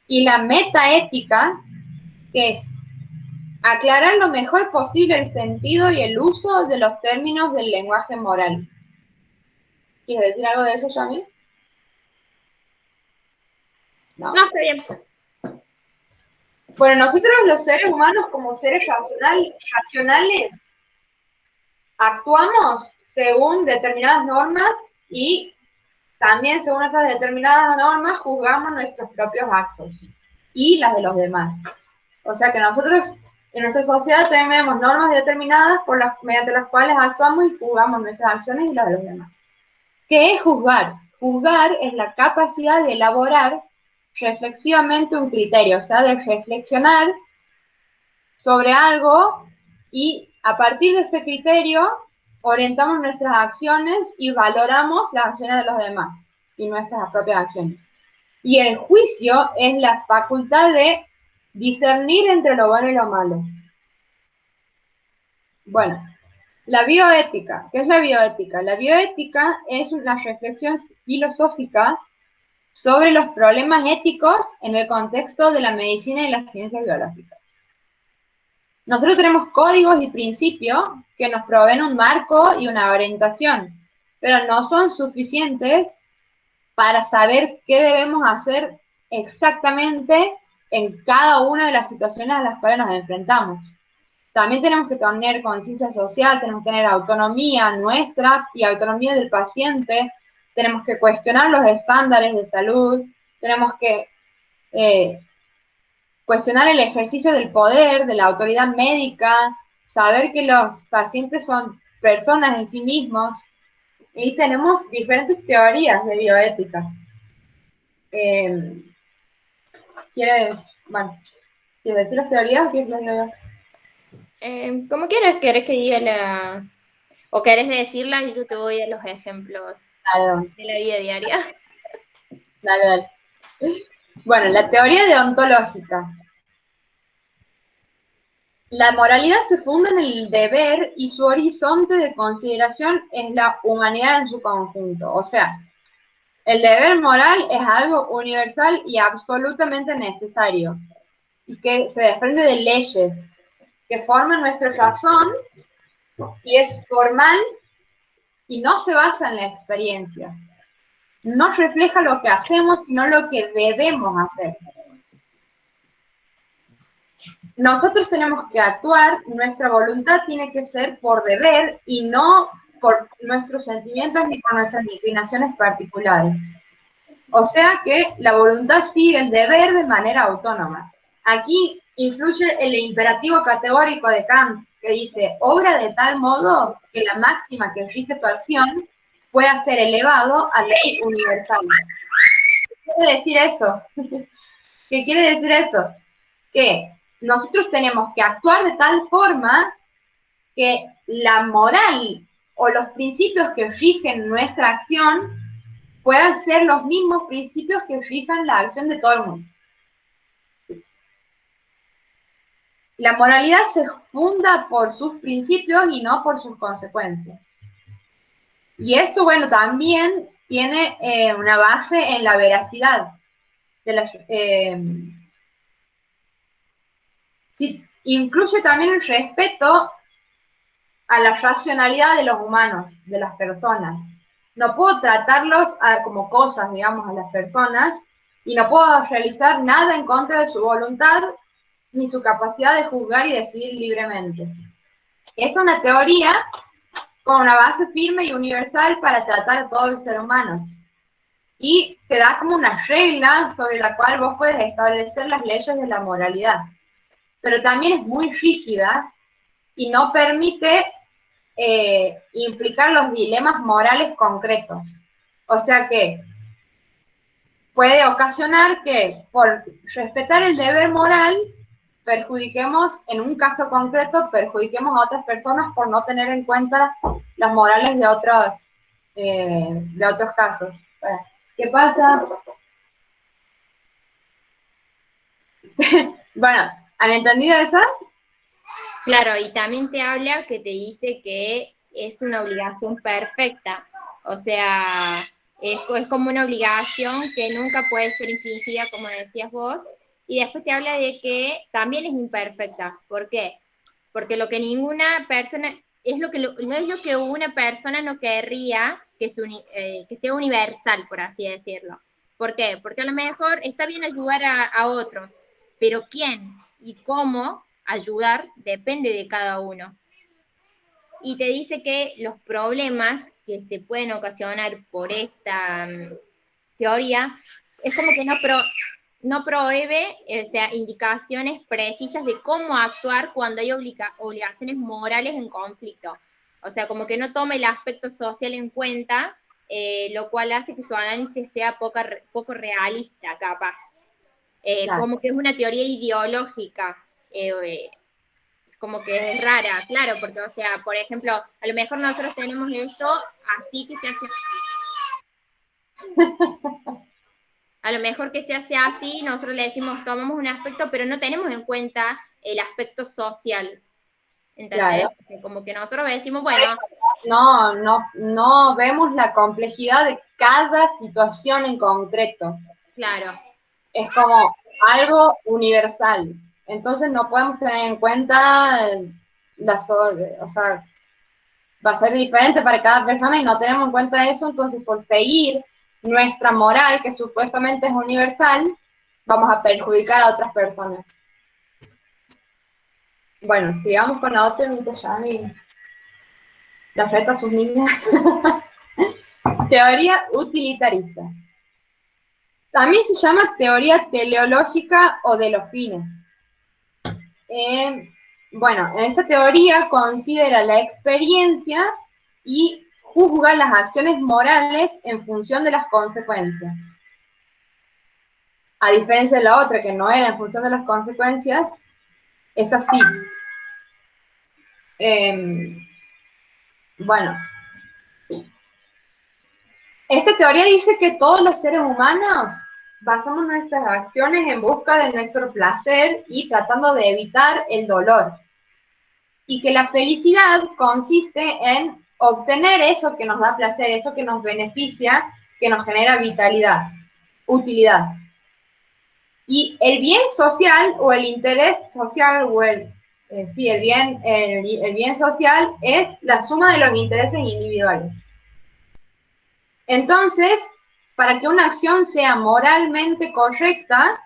y la metaética, que es aclarar lo mejor posible el sentido y el uso de los términos del lenguaje moral. ¿Quieres decir algo de eso, Yami? No, está bien. Bueno, nosotros los seres humanos, como seres racionales, actuamos según determinadas normas y también según esas determinadas normas juzgamos nuestros propios actos y las de los demás. O sea que nosotros en nuestra sociedad tenemos normas determinadas mediante las cuales actuamos y juzgamos nuestras acciones y las de los demás. ¿Qué es juzgar? Juzgar es la capacidad de elaborar reflexivamente un criterio, o sea, de reflexionar sobre algo y a partir de este criterio orientamos nuestras acciones y valoramos las acciones de los demás y nuestras propias acciones. Y el juicio es la facultad de discernir entre lo bueno y lo malo. Bueno, la bioética. ¿Qué es la bioética? La bioética es una reflexión filosófica sobre los problemas éticos en el contexto de la medicina y las ciencias biológicas. Nosotros tenemos códigos y principios que nos proveen un marco y una orientación, pero no son suficientes para saber qué debemos hacer exactamente en cada una de las situaciones a las cuales nos enfrentamos. También tenemos que tener conciencia social, tenemos que tener autonomía nuestra y autonomía del paciente, tenemos que cuestionar los estándares de salud, tenemos que cuestionar el ejercicio del poder, de la autoridad médica, saber que los pacientes son personas en sí mismos, y tenemos diferentes teorías de bioética. ¿Quieres decir las teorías o quieres que las diga yo? Como quieras, ¿querés que diga la... o querés decirla y yo te voy a los ejemplos de la vida diaria? Dale. Bueno, la teoría deontológica. La moralidad se funda en el deber y su horizonte de consideración es la humanidad en su conjunto. O sea, el deber moral es algo universal y absolutamente necesario, y que se desprende de leyes que forman nuestra razón y es formal y no se basa en la experiencia. No refleja lo que hacemos, sino lo que debemos hacer. Nosotros tenemos que actuar, nuestra voluntad tiene que ser por deber y no por nuestros sentimientos ni por nuestras inclinaciones particulares. O sea que la voluntad sigue el deber de manera autónoma. Aquí influye el imperativo categórico de Kant, que dice, obra de tal modo que la máxima que rige tu acción pueda ser elevado a ley universal. ¿Qué quiere decir esto? ¿Qué quiere decir esto? Que nosotros tenemos que actuar de tal forma que la moral o los principios que rigen nuestra acción puedan ser los mismos principios que rijan la acción de todo el mundo. La moralidad se funda por sus principios y no por sus consecuencias. Y esto, bueno, también tiene una base en la veracidad de la, incluye también el respeto a la racionalidad de los humanos, de las personas. No puedo tratarlos como cosas, digamos, a las personas, y no puedo realizar nada en contra de su voluntad, ni su capacidad de juzgar y decidir libremente. Es una teoría con una base firme y universal para tratar a todos los seres humanos. Y te da como una regla sobre la cual vos puedes establecer las leyes de la moralidad. Pero también es muy rígida y no permite implicar los dilemas morales concretos. O sea que puede ocasionar que por respetar el deber moral perjudiquemos, en un caso concreto, perjudiquemos a otras personas por no tener en cuenta las morales de otros casos. ¿Qué pasa? Bueno, ¿han entendido eso? Claro, y también te habla que te dice que es una obligación perfecta, o sea, es como una obligación que nunca puede ser infringida, como decías vos, y después te habla de que también es imperfecta. ¿Por qué? Porque lo que ninguna persona, es lo que una persona no querría que sea universal, por así decirlo. ¿Por qué? Porque a lo mejor está bien ayudar a otros, pero ¿quién y cómo ayudar depende de cada uno. y te dice que los problemas que se pueden ocasionar por esta teoría es como que no provee, o sea, indicaciones precisas de cómo actuar cuando hay obligaciones morales en conflicto. O sea, como que no toma el aspecto social en cuenta, lo cual hace que su análisis sea poco realista, capaz. Claro. Como que es una teoría ideológica, como que es rara, claro, porque, o sea, por ejemplo, a lo mejor nosotros tenemos esto así que se hace... A lo mejor que se hace así, nosotros le decimos, tomamos un aspecto, pero no tenemos en cuenta el aspecto social, ¿entendés? Claro. O sea, como que nosotros decimos, bueno... No vemos la complejidad de cada situación en concreto. Claro. Es como algo universal. Entonces no podemos tener en cuenta o sea, va a ser diferente para cada persona y no tenemos en cuenta eso, entonces por seguir nuestra moral, que supuestamente es universal, vamos a perjudicar a otras personas. Bueno, sigamos con la otra mientras Yami la reta a sus niñas. Teoría utilitarista. También se llama teoría teleológica o de los fines. Bueno, en esta teoría considera la experiencia y juzga las acciones morales en función de las consecuencias. A diferencia de la otra, que no era en función de las consecuencias, esta sí. Bueno, esta teoría dice que todos los seres humanos basamos nuestras acciones en busca de nuestro placer y tratando de evitar el dolor. Y que la felicidad consiste en obtener eso que nos da placer, eso que nos beneficia, que nos genera vitalidad, utilidad. Y el bien social o el interés social o el bien social es la suma de los intereses individuales. Entonces, para que una acción sea moralmente correcta,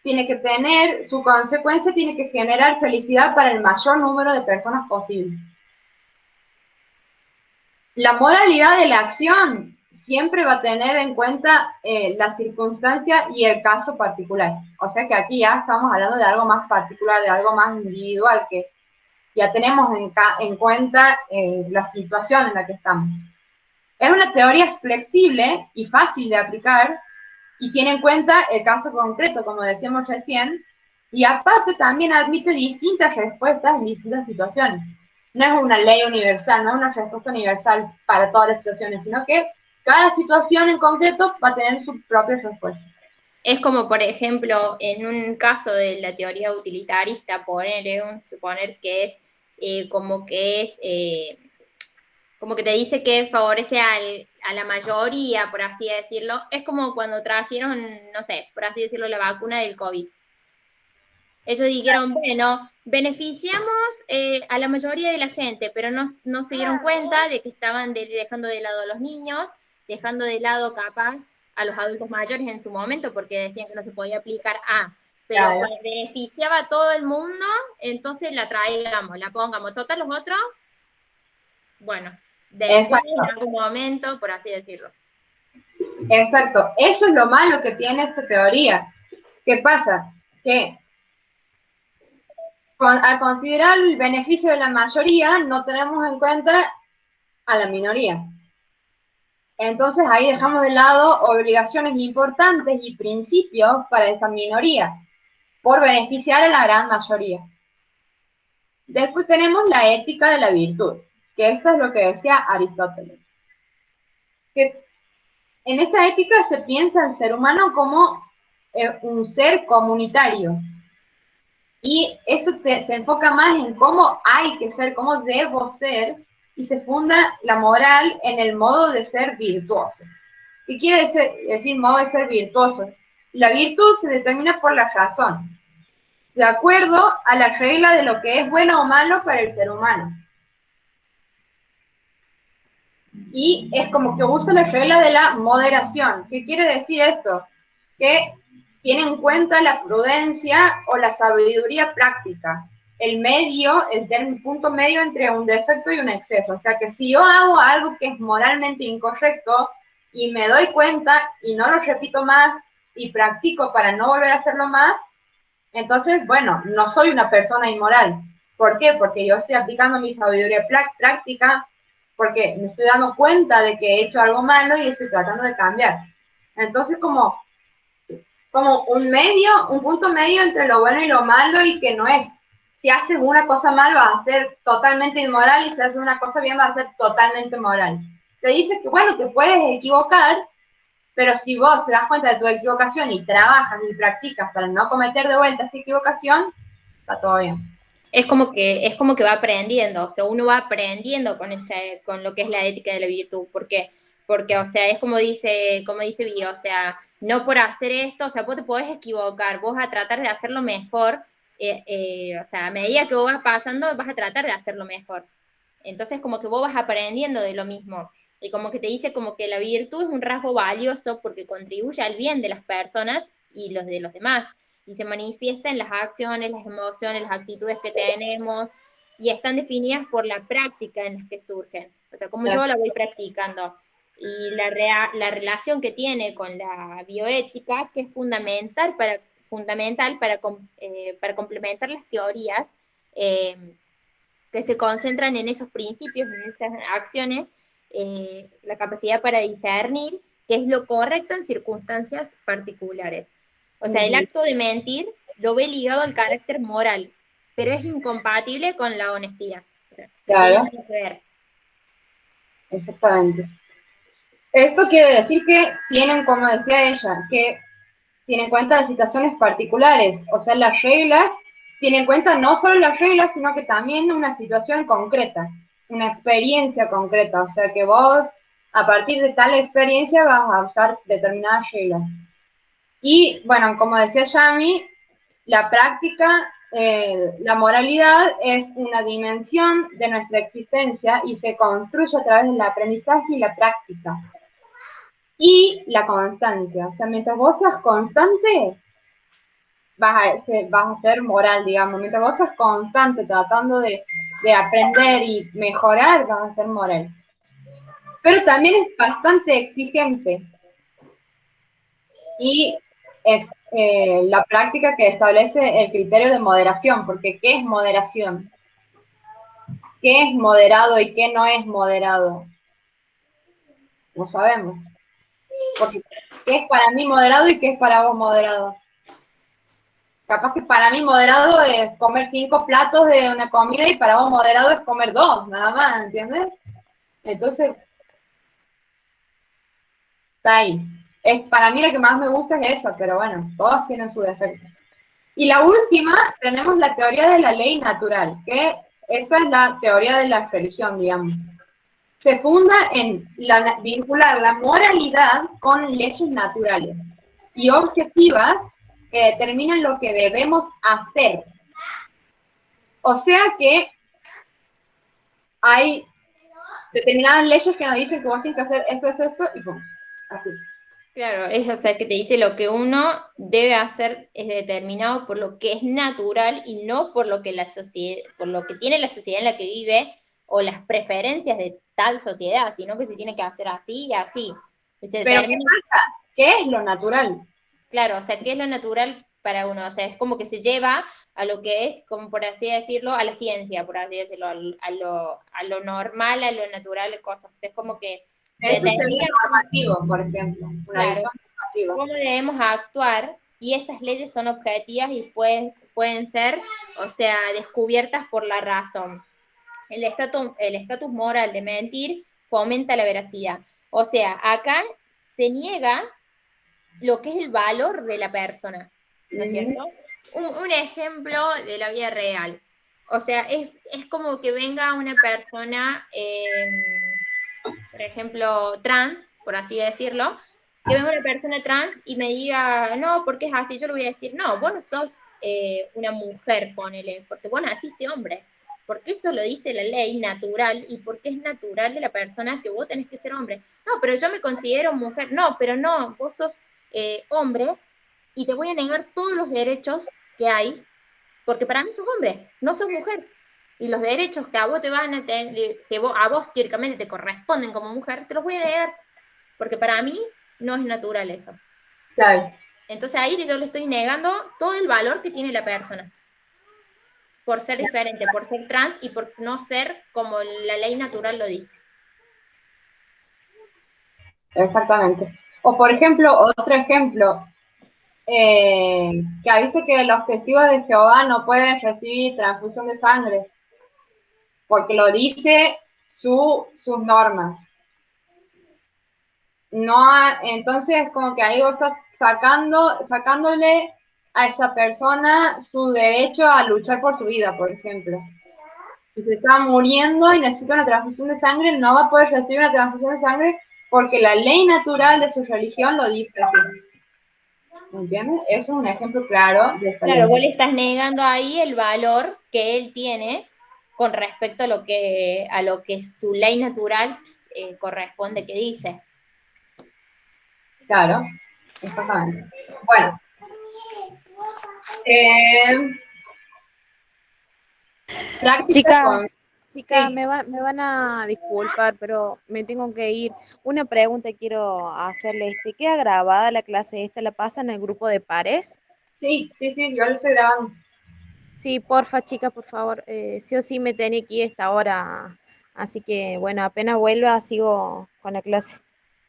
tiene que tener, su consecuencia tiene que generar felicidad para el mayor número de personas posible. La moralidad de la acción siempre va a tener en cuenta la circunstancia y el caso particular. O sea que aquí ya estamos hablando de algo más particular, de algo más individual, que ya tenemos en cuenta la situación en la que estamos. Es una teoría flexible y fácil de aplicar y tiene en cuenta el caso concreto, como decíamos recién, y aparte también admite distintas respuestas en distintas situaciones. No es una ley universal, no es una respuesta universal para todas las situaciones, sino que cada situación en concreto va a tener su propia respuesta. Es como, por ejemplo, en un caso de la teoría utilitarista, suponer que es como que te dice que favorece a la mayoría, por así decirlo. Es como cuando trajeron, no sé, por así decirlo, la vacuna del COVID. Ellos dijeron, bueno, beneficiamos a la mayoría de la gente, pero no se dieron cuenta de que estaban dejando de lado a los niños, dejando de lado capaz a los adultos mayores en su momento, porque decían que no se podía aplicar pero Claro. pues beneficiaba a todo el mundo, entonces la traigamos, la pongamos. Total, los otros, bueno, después en algún momento, por así decirlo. Exacto, eso es lo malo que tiene esta teoría. ¿Qué pasa? Que al considerar el beneficio de la mayoría, no tenemos en cuenta a la minoría. Entonces ahí dejamos de lado obligaciones importantes y principios para esa minoría, por beneficiar a la gran mayoría. Después tenemos la ética de la virtud, que esto es lo que decía Aristóteles. Que en esta ética se piensa el ser humano como un ser comunitario. Y esto se enfoca más en cómo hay que ser, cómo debo ser, y se funda la moral en el modo de ser virtuoso. ¿Qué quiere decir modo de ser virtuoso? La virtud se determina por la razón, de acuerdo a la regla de lo que es bueno o malo para el ser humano. Y es como que usa la regla de la moderación. ¿Qué quiere decir esto? Que tiene en cuenta la prudencia o la sabiduría práctica. el medio, el punto medio entre un defecto y un exceso. O sea que si yo hago algo que es moralmente incorrecto y me doy cuenta y no lo repito más y practico para no volver a hacerlo más, entonces, bueno, no soy una persona inmoral. ¿Por qué? Porque yo estoy aplicando mi sabiduría práctica, porque me estoy dando cuenta de que he hecho algo malo y estoy tratando de cambiar. Entonces, como un punto medio entre lo bueno y lo malo, y que no es, si haces una cosa mal vas a ser totalmente inmoral, y si haces una cosa bien vas a ser totalmente moral. Te dice que, bueno, te puedes equivocar, pero si vos te das cuenta de tu equivocación y trabajas y practicas para no cometer de vuelta esa equivocación, está todo bien. Es como que va aprendiendo, o sea, uno va aprendiendo con lo que es la ética de la virtud, porque, o sea, es como dice Bio, o sea, no por hacer esto, o sea, vos te podés equivocar, vos vas a tratar de hacerlo mejor, o sea, a medida que vos vas pasando, vas a tratar de hacerlo mejor. Entonces, como que vos vas aprendiendo de lo mismo, y como que te dice como que la virtud es un rasgo valioso porque contribuye al bien de las personas y los de los demás, y se manifiesta en las acciones, las emociones, las actitudes que tenemos, y están definidas por la práctica en las que surgen, o sea, como yo la voy practicando, y la relación que tiene con la bioética, que es fundamental para complementar las teorías que se concentran en esos principios, en esas acciones, la capacidad para discernir qué es lo correcto en circunstancias particulares. O sea, el acto de mentir lo ve ligado al carácter moral, pero es incompatible con la honestidad. O sea, claro. no tiene que ver. Exactamente. Esto quiere decir que tienen, como decía ella, que tienen en cuenta las situaciones particulares, o sea, las reglas, tienen en cuenta no solo las reglas, sino que también una situación concreta, una experiencia concreta, o sea, que vos, a partir de tal experiencia, vas a usar determinadas reglas. Y, bueno, como decía Yami, la práctica, la moralidad es una dimensión de nuestra existencia y se construye a través del aprendizaje y la práctica. Y la constancia, o sea, mientras vos seas constante, vas a ser moral, digamos. Mientras vos seas constante tratando de aprender y mejorar, vas a ser moral. Pero también es bastante exigente. Y es la práctica que establece el criterio de moderación, porque ¿qué es moderación? ¿Qué es moderado y qué no es moderado? No sabemos. Porque ¿qué es para mí moderado y qué es para vos moderado? Capaz que para mí moderado es comer 5 platos de una comida y para vos moderado es comer 2, nada más, ¿entiendes? Entonces, está ahí. Para mí lo que más me gusta es eso, pero bueno, todos tienen su defecto. Y la última, tenemos la teoría de la ley natural, que esta es la teoría de la religión, digamos. Se funda en vincular la moralidad con leyes naturales y objetivas que determinan lo que debemos hacer. O sea que hay determinadas leyes que nos dicen que vos tienes que hacer esto, y pum, así. Claro, o sea, que te dice lo que uno debe hacer es determinado por lo que es natural y no por lo que por lo que tiene la sociedad en la que vive o las preferencias de tal sociedad, sino que se tiene que hacer así y así. Pero ¿qué pasa? ¿Qué es lo natural? Claro, o sea, ¿qué es lo natural para uno? O sea, es como que se lleva a lo que es, como por así decirlo, a la ciencia, por así decirlo, a lo normal, a lo natural, cosas. Es como que Esto sería normativo, por ejemplo, una visión normativa. Cómo debemos actuar, y esas leyes son objetivas y pueden ser, o sea, descubiertas por la razón. El estatus moral de mentir fomenta la veracidad. O sea, acá se niega lo que es el valor de la persona, ¿no es cierto? Un ejemplo de la vida real. O sea, es como que venga una persona, por ejemplo, trans, por así decirlo, que venga una persona trans y me diga, no, ¿por qué es así? Yo le voy a decir, no, vos no sos una mujer, ponele, porque vos naciste hombre. Porque eso lo dice la ley natural y porque es natural de la persona que vos tenés que ser hombre. No, pero yo me considero mujer. No, pero no, vos sos hombre y te voy a negar todos los derechos que hay porque para mí sos hombre, no sos mujer. Y los derechos que a vos te van a tener, a vos teóricamente te corresponden como mujer, te los voy a negar, porque para mí no es natural eso. Claro. Entonces ahí yo le estoy negando todo el valor que tiene la persona, por ser diferente, por ser trans y por no ser como la ley natural lo dice. Exactamente. O por ejemplo, otro ejemplo, que ha visto que los testigos de Jehová no pueden recibir transfusión de sangre, porque lo dice sus normas. No, entonces como que ahí vos estás sacándole a esa persona su derecho a luchar por su vida, por ejemplo. Si se está muriendo y necesita una transfusión de sangre, no va a poder recibir una transfusión de sangre porque la ley natural de su religión lo dice así. ¿Entiendes? Eso es un ejemplo claro de esta Claro, ley. vos le estás negando ahí el valor que él tiene con respecto a lo que su ley natural corresponde que dice. Claro, exactamente. Bueno. Chica, Sí. me van a disculpar, pero me tengo que ir. Una pregunta quiero hacerle. ¿Queda grabada la clase esta? ¿La pasa en el grupo de pares? Sí, yo lo estoy grabando. Sí, porfa, chica, por favor. Sí o sí me tenía que ir a esta hora. Así que, bueno, apenas vuelva, sigo con la clase.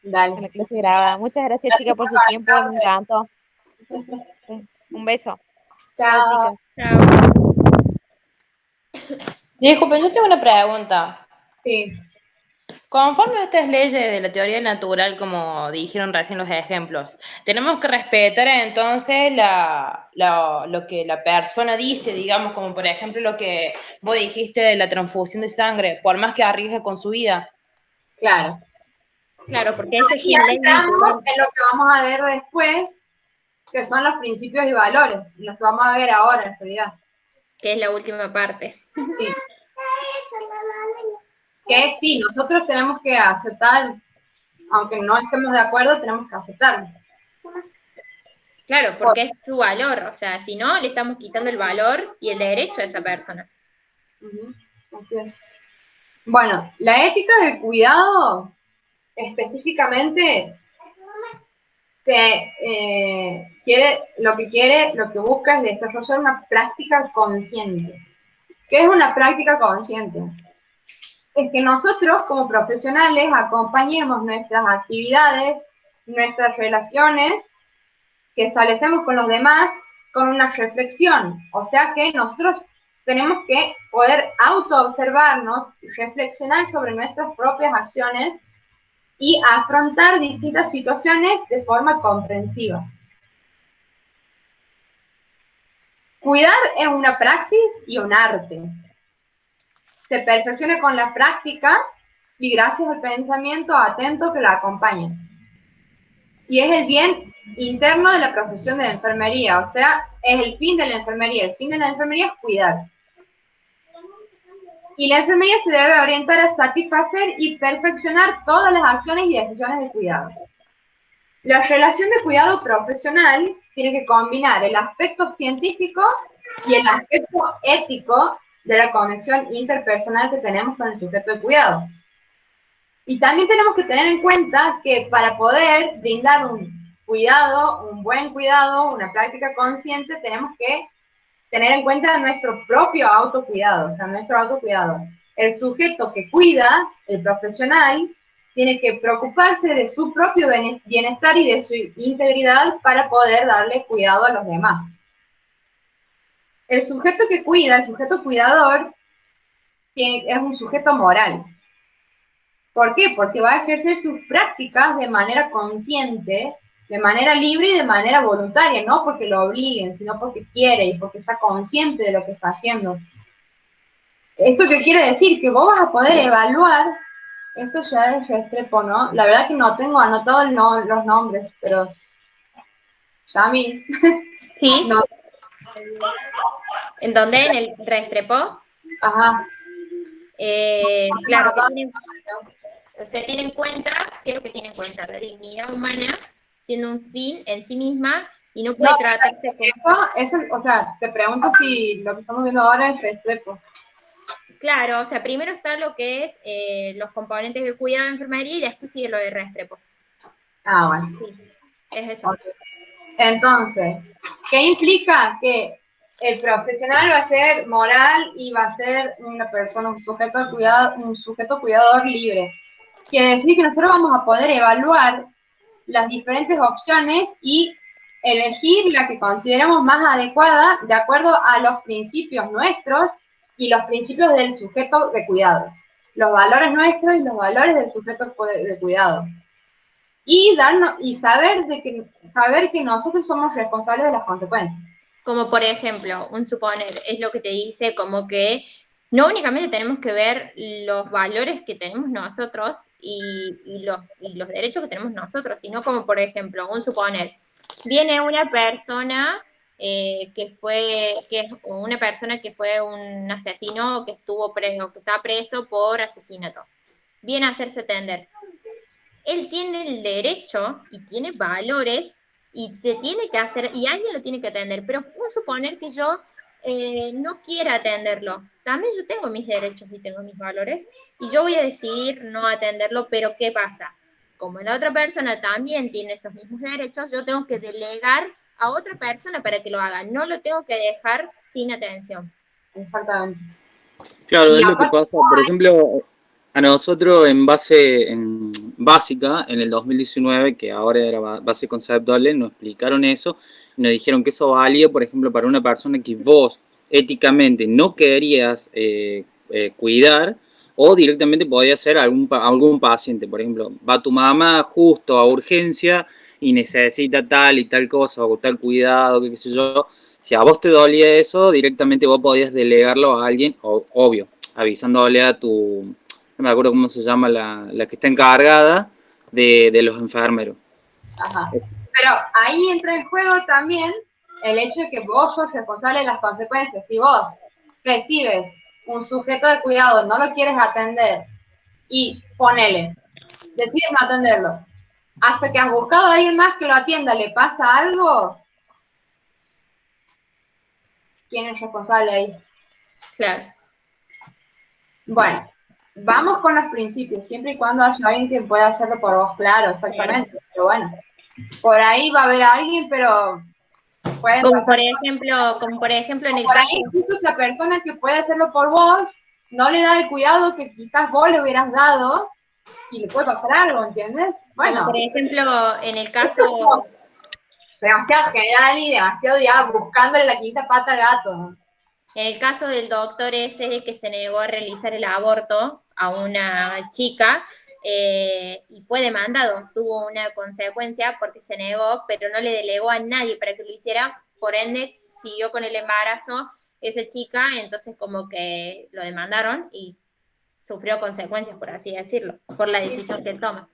Dale. Con la clase grabada. Muchas gracias, chica, por su tiempo. Me encantó. Un beso. Chao, Chao. chica. Chao. Disculpen, yo tengo una pregunta. Sí. Conforme a estas leyes de la teoría natural, como dijeron recién los ejemplos, tenemos que respetar entonces lo que la persona dice, digamos, como por ejemplo lo que vos dijiste de la transfusión de sangre, por más que arriesgue con su vida. Claro. Claro, porque eso es Y su ley entramos natural, en lo que vamos a ver después, que son los principios y valores, los que vamos a ver ahora en realidad. que es la última parte. Sí. Que sí, nosotros tenemos que aceptar, aunque no estemos de acuerdo, tenemos que aceptarlo. Claro, porque es su valor, o sea, si no, le estamos quitando el valor y el derecho a esa persona. Así es. Bueno, la ética del cuidado, específicamente, lo que busca es desarrollar una práctica consciente. ¿Qué es una práctica consciente? Es que nosotros como profesionales acompañemos nuestras actividades, nuestras relaciones que establecemos con los demás con una reflexión. O sea que nosotros tenemos que poder autoobservarnos, reflexionar sobre nuestras propias acciones y afrontar distintas situaciones de forma comprensiva. Cuidar es una praxis y un arte. Se perfecciona con la práctica y gracias al pensamiento atento que la acompaña. Y es el bien interno de la profesión de la enfermería, o sea, es el fin de la enfermería. El fin de la enfermería es cuidar. Y la enfermería se debe orientar a satisfacer y perfeccionar todas las acciones y decisiones de cuidado. La relación de cuidado profesional tiene que combinar el aspecto científico y el aspecto ético de la conexión interpersonal que tenemos con el sujeto de cuidado. Y también tenemos que tener en cuenta que para poder brindar un cuidado, un buen cuidado, una práctica consciente, tenemos que tener en cuenta nuestro propio autocuidado, o sea, nuestro autocuidado. El sujeto que cuida, el profesional, tiene que preocuparse de su propio bienestar y de su integridad para poder darle cuidado a los demás. El sujeto que cuida, el sujeto cuidador, es un sujeto moral. ¿Por qué? Porque va a ejercer sus prácticas de manera consciente, de manera libre y de manera voluntaria, no porque lo obliguen, sino porque quiere y porque está consciente de lo que está haciendo. ¿Esto qué quiere decir? Que vos vas a poder evaluar, esto ya es Restrepo, ¿no? La verdad que no tengo anotados los nombres, pero Yami. Sí. No. ¿En dónde? ¿En el Restrepo? Ajá. Claro, se tiene en cuenta, ¿qué es lo que tiene en cuenta? La dignidad humana siendo un fin en sí misma Y no puede No, tratarse como... eso, o sea, te pregunto si lo que estamos viendo ahora es Restrepo. Claro, o sea, primero está lo que es los componentes de cuidado de enfermería y después sigue lo de Restrepo. Ah, bueno. Sí, es eso. Okay. Entonces, ¿qué implica? Que el profesional va a ser moral y va a ser una persona, un sujeto cuidador libre. Quiere decir que nosotros vamos a poder evaluar las diferentes opciones y elegir la que consideremos más adecuada de acuerdo a los principios nuestros y los principios del sujeto de cuidado. Los valores nuestros y los valores del sujeto de cuidado. Y saber que nosotros somos responsables de las consecuencias. Como por ejemplo, un suponer, es lo que te dice como que no únicamente tenemos que ver los valores que tenemos nosotros y los derechos que tenemos nosotros, sino como por ejemplo, un suponer, viene una persona una persona que fue un asesino o que estuvo preso, que está preso por asesinato. Viene a hacerse atender. Él tiene el derecho y tiene valores y se tiene que hacer, y alguien lo tiene que atender, pero vamos a suponer que yo no quiera atenderlo. También yo tengo mis derechos y tengo mis valores, y yo voy a decidir no atenderlo, pero ¿qué pasa? Como la otra persona también tiene esos mismos derechos, yo tengo que delegar a otra persona para que lo haga, no lo tengo que dejar sin atención. Exactamente. Claro, es lo que pasa. Por ejemplo, a nosotros en básica, en el 2019, que ahora era base conceptual, nos explicaron eso, y nos dijeron que eso valía, por ejemplo, para una persona que vos éticamente no querías cuidar, o directamente podía ser algún paciente. Por ejemplo, va tu mamá justo a urgencia y necesita tal y tal cosa, o tal cuidado, qué sé yo. Si a vos te dolía eso, directamente vos podías delegarlo a alguien, obvio, avisándole a tu, no me acuerdo cómo se llama la que está encargada de los enfermeros. Ajá. Pero ahí entra en juego también el hecho de que vos sos responsable de las consecuencias. Si vos recibes un sujeto de cuidado, no lo quieres atender y decides no atenderlo, hasta que has buscado a alguien más que lo atienda, ¿le pasa algo? ¿Quién es responsable ahí? Claro. Bueno, vamos con los principios, siempre y cuando haya alguien que pueda hacerlo por vos, claro, exactamente. Claro. Pero bueno, por ahí va a haber alguien, pero como por ejemplo en el caso, ahí justo esa persona que puede hacerlo por vos no le da el cuidado que quizás vos le hubieras dado y le puede pasar algo, ¿entiendes? Bueno, como por ejemplo en el caso demasiado general y demasiado ya buscándole la quinta pata al gato. En el caso del doctor ese que se negó a realizar el aborto a una chica y fue demandado, tuvo una consecuencia porque se negó, pero no le delegó a nadie para que lo hiciera, por ende siguió con el embarazo esa chica, entonces como que lo demandaron y sufrió consecuencias, por así decirlo, por la decisión que él toma.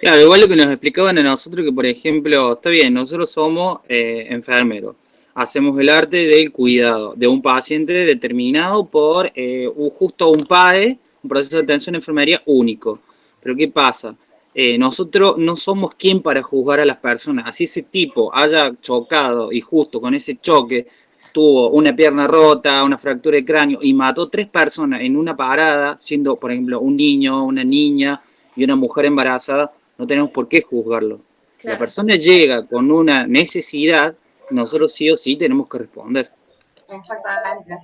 Claro, igual lo que nos explicaban a nosotros que, por ejemplo, está bien, nosotros somos enfermeros, hacemos el arte del cuidado de un paciente determinado por justo un PAE, un proceso de atención de enfermería único. Pero ¿qué pasa? Nosotros no somos quien para juzgar a las personas. Así ese tipo haya chocado y justo con ese choque tuvo una pierna rota, una fractura de cráneo y mató 3 personas en una parada, siendo, por ejemplo, un niño, una niña y una mujer embarazada, no tenemos por qué juzgarlo. Claro. La persona llega con una necesidad, nosotros sí o sí tenemos que responder. Exactamente.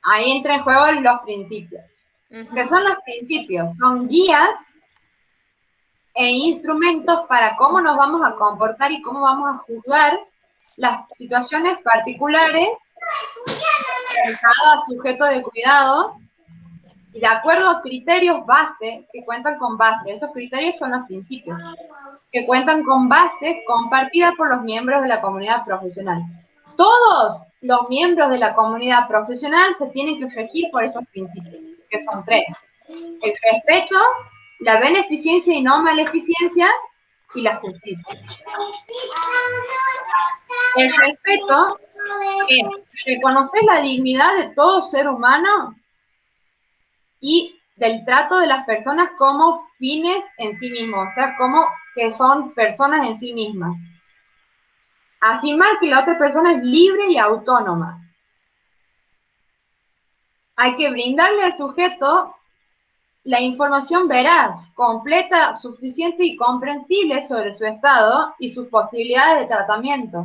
Ahí entra en juego los principios. ¿Qué son los principios? Son guías e instrumentos para cómo nos vamos a comportar y cómo vamos a juzgar las situaciones particulares en cada sujeto de cuidado y de acuerdo a criterios base que cuentan con base. Esos criterios son los principios, que cuentan con base compartida por los miembros de la comunidad profesional. Todos los miembros de la comunidad profesional se tienen que regir por esos principios, que son 3. El respeto, la beneficencia y no maleficencia, y la justicia. El respeto es reconocer la dignidad de todo ser humano y del trato de las personas como fines en sí mismos, o sea, como que son personas en sí mismas. Afirmar que la otra persona es libre y autónoma. Hay que brindarle al sujeto la información veraz, completa, suficiente y comprensible sobre su estado y sus posibilidades de tratamiento.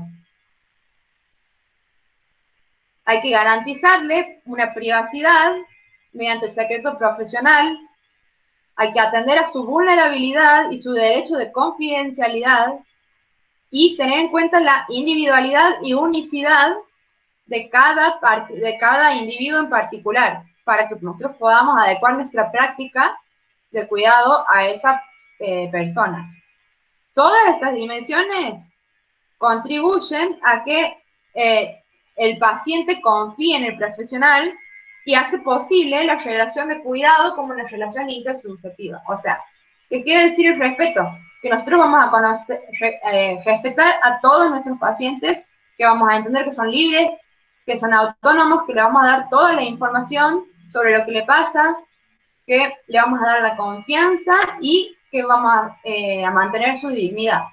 Hay que garantizarle una privacidad mediante el secreto profesional. Hay que atender a su vulnerabilidad y su derecho de confidencialidad y tener en cuenta la individualidad y unicidad de cada individuo en particular, para que nosotros podamos adecuar nuestra práctica de cuidado a esa persona. Todas estas dimensiones contribuyen a que el paciente confíe en el profesional y hace posible la relación de cuidado como una relación intersubjetiva. O sea, ¿qué quiere decir el respeto? Que nosotros vamos a respetar a todos nuestros pacientes, que vamos a entender que son libres, que son autónomos, que le vamos a dar toda la información sobre lo que le pasa, que le vamos a dar la confianza y que vamos a mantener su dignidad.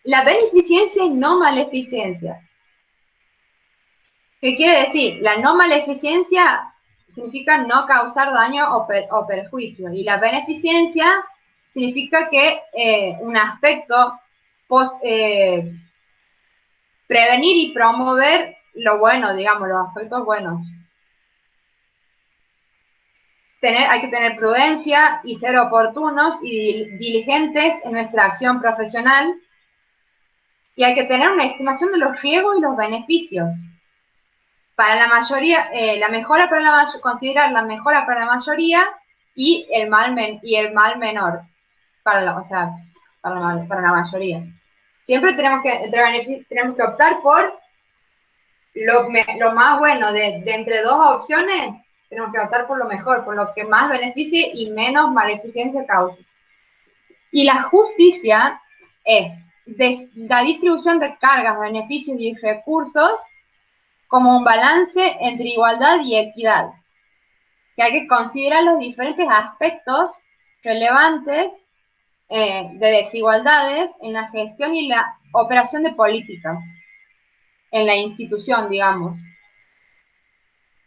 La beneficencia y no maleficencia. ¿Qué quiere decir? La no maleficencia significa no causar daño o perjuicio, y la beneficencia significa que un aspecto prevenir y promover lo bueno, digamos, los aspectos buenos. Hay que tener prudencia y ser oportunos y diligentes en nuestra acción profesional, y hay que tener una estimación de los riesgos y los beneficios. Para la mayoría, considerar la mejora para la mayoría y el mal menor para la mayoría. Siempre tenemos que optar por lo más bueno de entre dos opciones. Tenemos que optar por lo mejor, por lo que más beneficie y menos maleficencia cause. Y la justicia es la distribución de cargas, beneficios y recursos como un balance entre igualdad y equidad, que hay que considerar los diferentes aspectos relevantes de desigualdades en la gestión y la operación de políticas en la institución, digamos.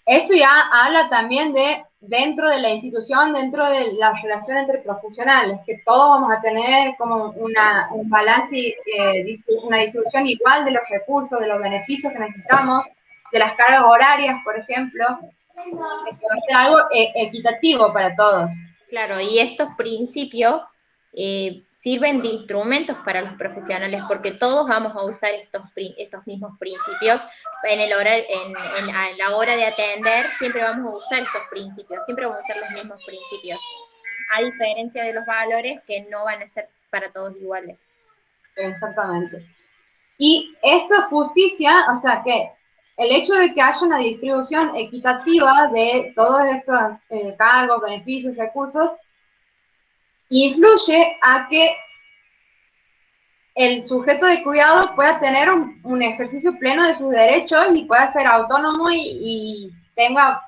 Esto ya habla también de dentro de la institución, dentro de la relación entre profesionales, que todos vamos a tener como un balance y una distribución igual de los recursos, de los beneficios que necesitamos, de las cargas horarias, por ejemplo, que va a ser algo equitativo para todos. Claro, y estos principios sirven de instrumentos para los profesionales, porque todos vamos a usar estos mismos principios a la hora de atender. Siempre vamos a usar estos principios, siempre vamos a usar los mismos principios, a diferencia de los valores que no van a ser para todos iguales. Exactamente. Y esta justicia, o sea que el hecho de que haya una distribución equitativa de todos estos cargos, beneficios, recursos, influye a que el sujeto de cuidado pueda tener un ejercicio pleno de sus derechos y pueda ser autónomo y tenga,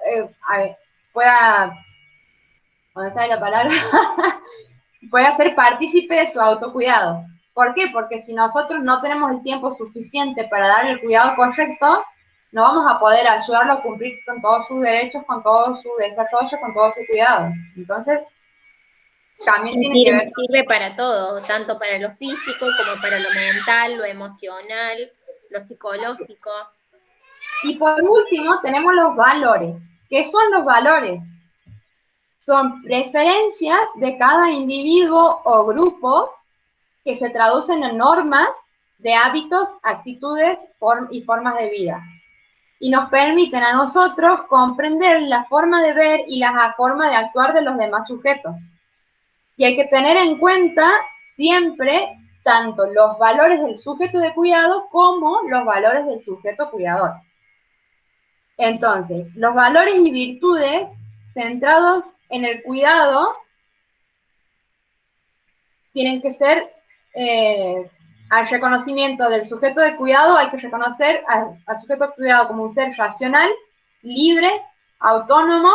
pueda, ¿dónde sale la palabra? Pueda ser partícipe de su autocuidado. ¿Por qué? Porque si nosotros no tenemos el tiempo suficiente para darle el cuidado correcto, no vamos a poder ayudarlo a cumplir con todos sus derechos, con todo su desarrollo, con todo su cuidado. Entonces, también tiene que ver. Sirve para todo, tanto para lo físico como para lo mental, lo emocional, lo psicológico. Y por último, tenemos los valores. ¿Qué son los valores? Son preferencias de cada individuo o grupo que se traducen en normas de hábitos, actitudes y formas de vida. Y nos permiten a nosotros comprender la forma de ver y la forma de actuar de los demás sujetos. Y hay que tener en cuenta siempre tanto los valores del sujeto de cuidado como los valores del sujeto cuidador. Entonces, los valores y virtudes centrados en el cuidado tienen que ser al reconocimiento del sujeto de cuidado. Hay que reconocer al sujeto de cuidado como un ser racional, libre, autónomo,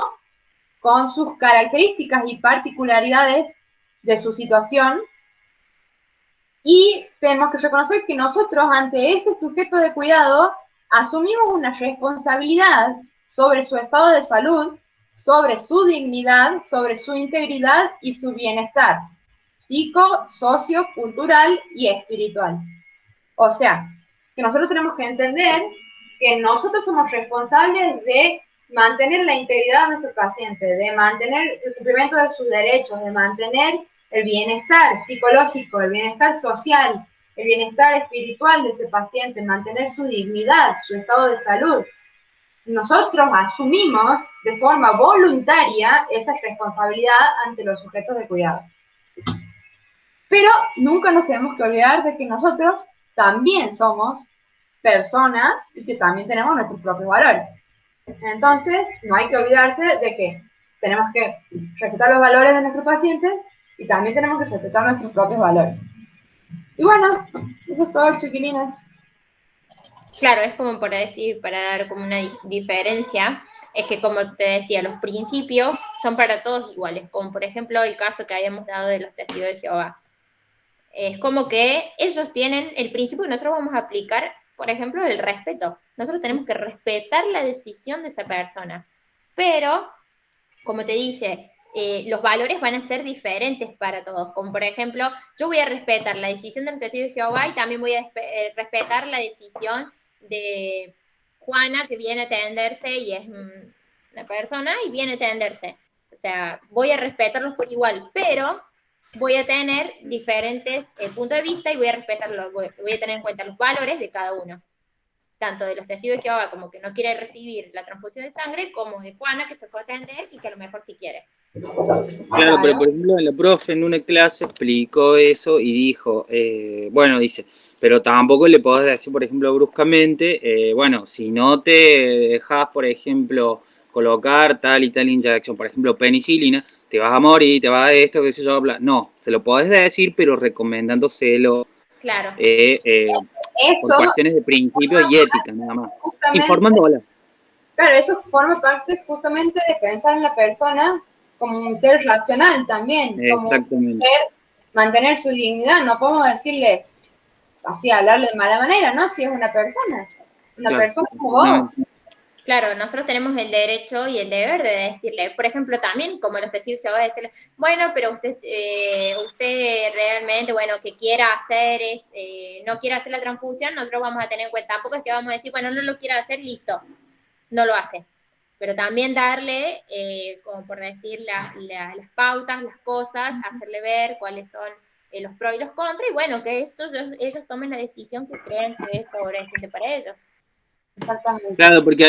con sus características y particularidades de su situación, Y tenemos que reconocer que nosotros, ante ese sujeto de cuidado, asumimos una responsabilidad sobre su estado de salud, sobre su dignidad, sobre su integridad y su bienestar psico, socio, cultural y espiritual. O sea, que nosotros tenemos que entender que nosotros somos responsables de mantener la integridad de nuestro paciente, de mantener el cumplimiento de sus derechos, de mantener el bienestar psicológico, el bienestar social, el bienestar espiritual de ese paciente, mantener su dignidad, su estado de salud. Nosotros asumimos de forma voluntaria esa responsabilidad ante los sujetos de cuidado. Pero nunca nos tenemos que olvidar de que nosotros también somos personas y que también tenemos nuestros propios valores. Entonces, no hay que olvidarse de que tenemos que respetar los valores de nuestros pacientes y también tenemos que respetar nuestros propios valores. Y bueno, eso es todo, chiquilinas. Claro, es como para decir, para dar como una diferencia, es que como te decía, los principios son para todos iguales, como por ejemplo el caso que habíamos dado de los testigos de Jehová. Es como que ellos tienen el principio que nosotros vamos a aplicar, por ejemplo, el respeto. Nosotros tenemos que respetar la decisión de esa persona, pero, como te dice, los valores van a ser diferentes para todos. Como por ejemplo, yo voy a respetar la decisión del testigo de Jehová y también voy a respetar la decisión de Juana, que viene a atenderse y es una persona y viene a atenderse. O sea, voy a respetarlos por igual, pero voy a tener diferentes puntos de vista y voy a respetarlos, voy a tener en cuenta los valores de cada uno, tanto de los testigos de Jehová como que no quiere recibir la transfusión de sangre, como de Juana que se fue a atender y que a lo mejor sí quiere. Claro, pero por ejemplo, la profe en una clase explicó eso y dijo, bueno, dice, pero tampoco le podés decir, por ejemplo, bruscamente, bueno, si no te dejas, por ejemplo, colocar tal y tal inyección, por ejemplo, penicilina, te vas a morir, te va a esto, qué sé yo, bla. No, se lo podés decir, pero recomendándoselo Claro. por cuestiones de principios y ética, nada más. Informándola. Claro, eso forma parte justamente de pensar en la persona como un ser racional también, como un ser, mantener su dignidad. No podemos decirle así, hablarle de mala manera, ¿no? Si es una persona persona como vos. Claro, nosotros tenemos el derecho y el deber de decirle, por ejemplo, también como los testigos se va a decirle, bueno, pero usted realmente, bueno, que quiera hacer no quiera hacer la transfusión, nosotros vamos a tener en cuenta, tampoco es que vamos a decir, bueno, no lo quiera hacer, listo, no lo hace. Pero también darle, como por decir, las pautas, las cosas, hacerle ver cuáles son los pros y los contras, y bueno, que ellos tomen la decisión que crean que es favoreciente para ellos. Exactamente. Claro, porque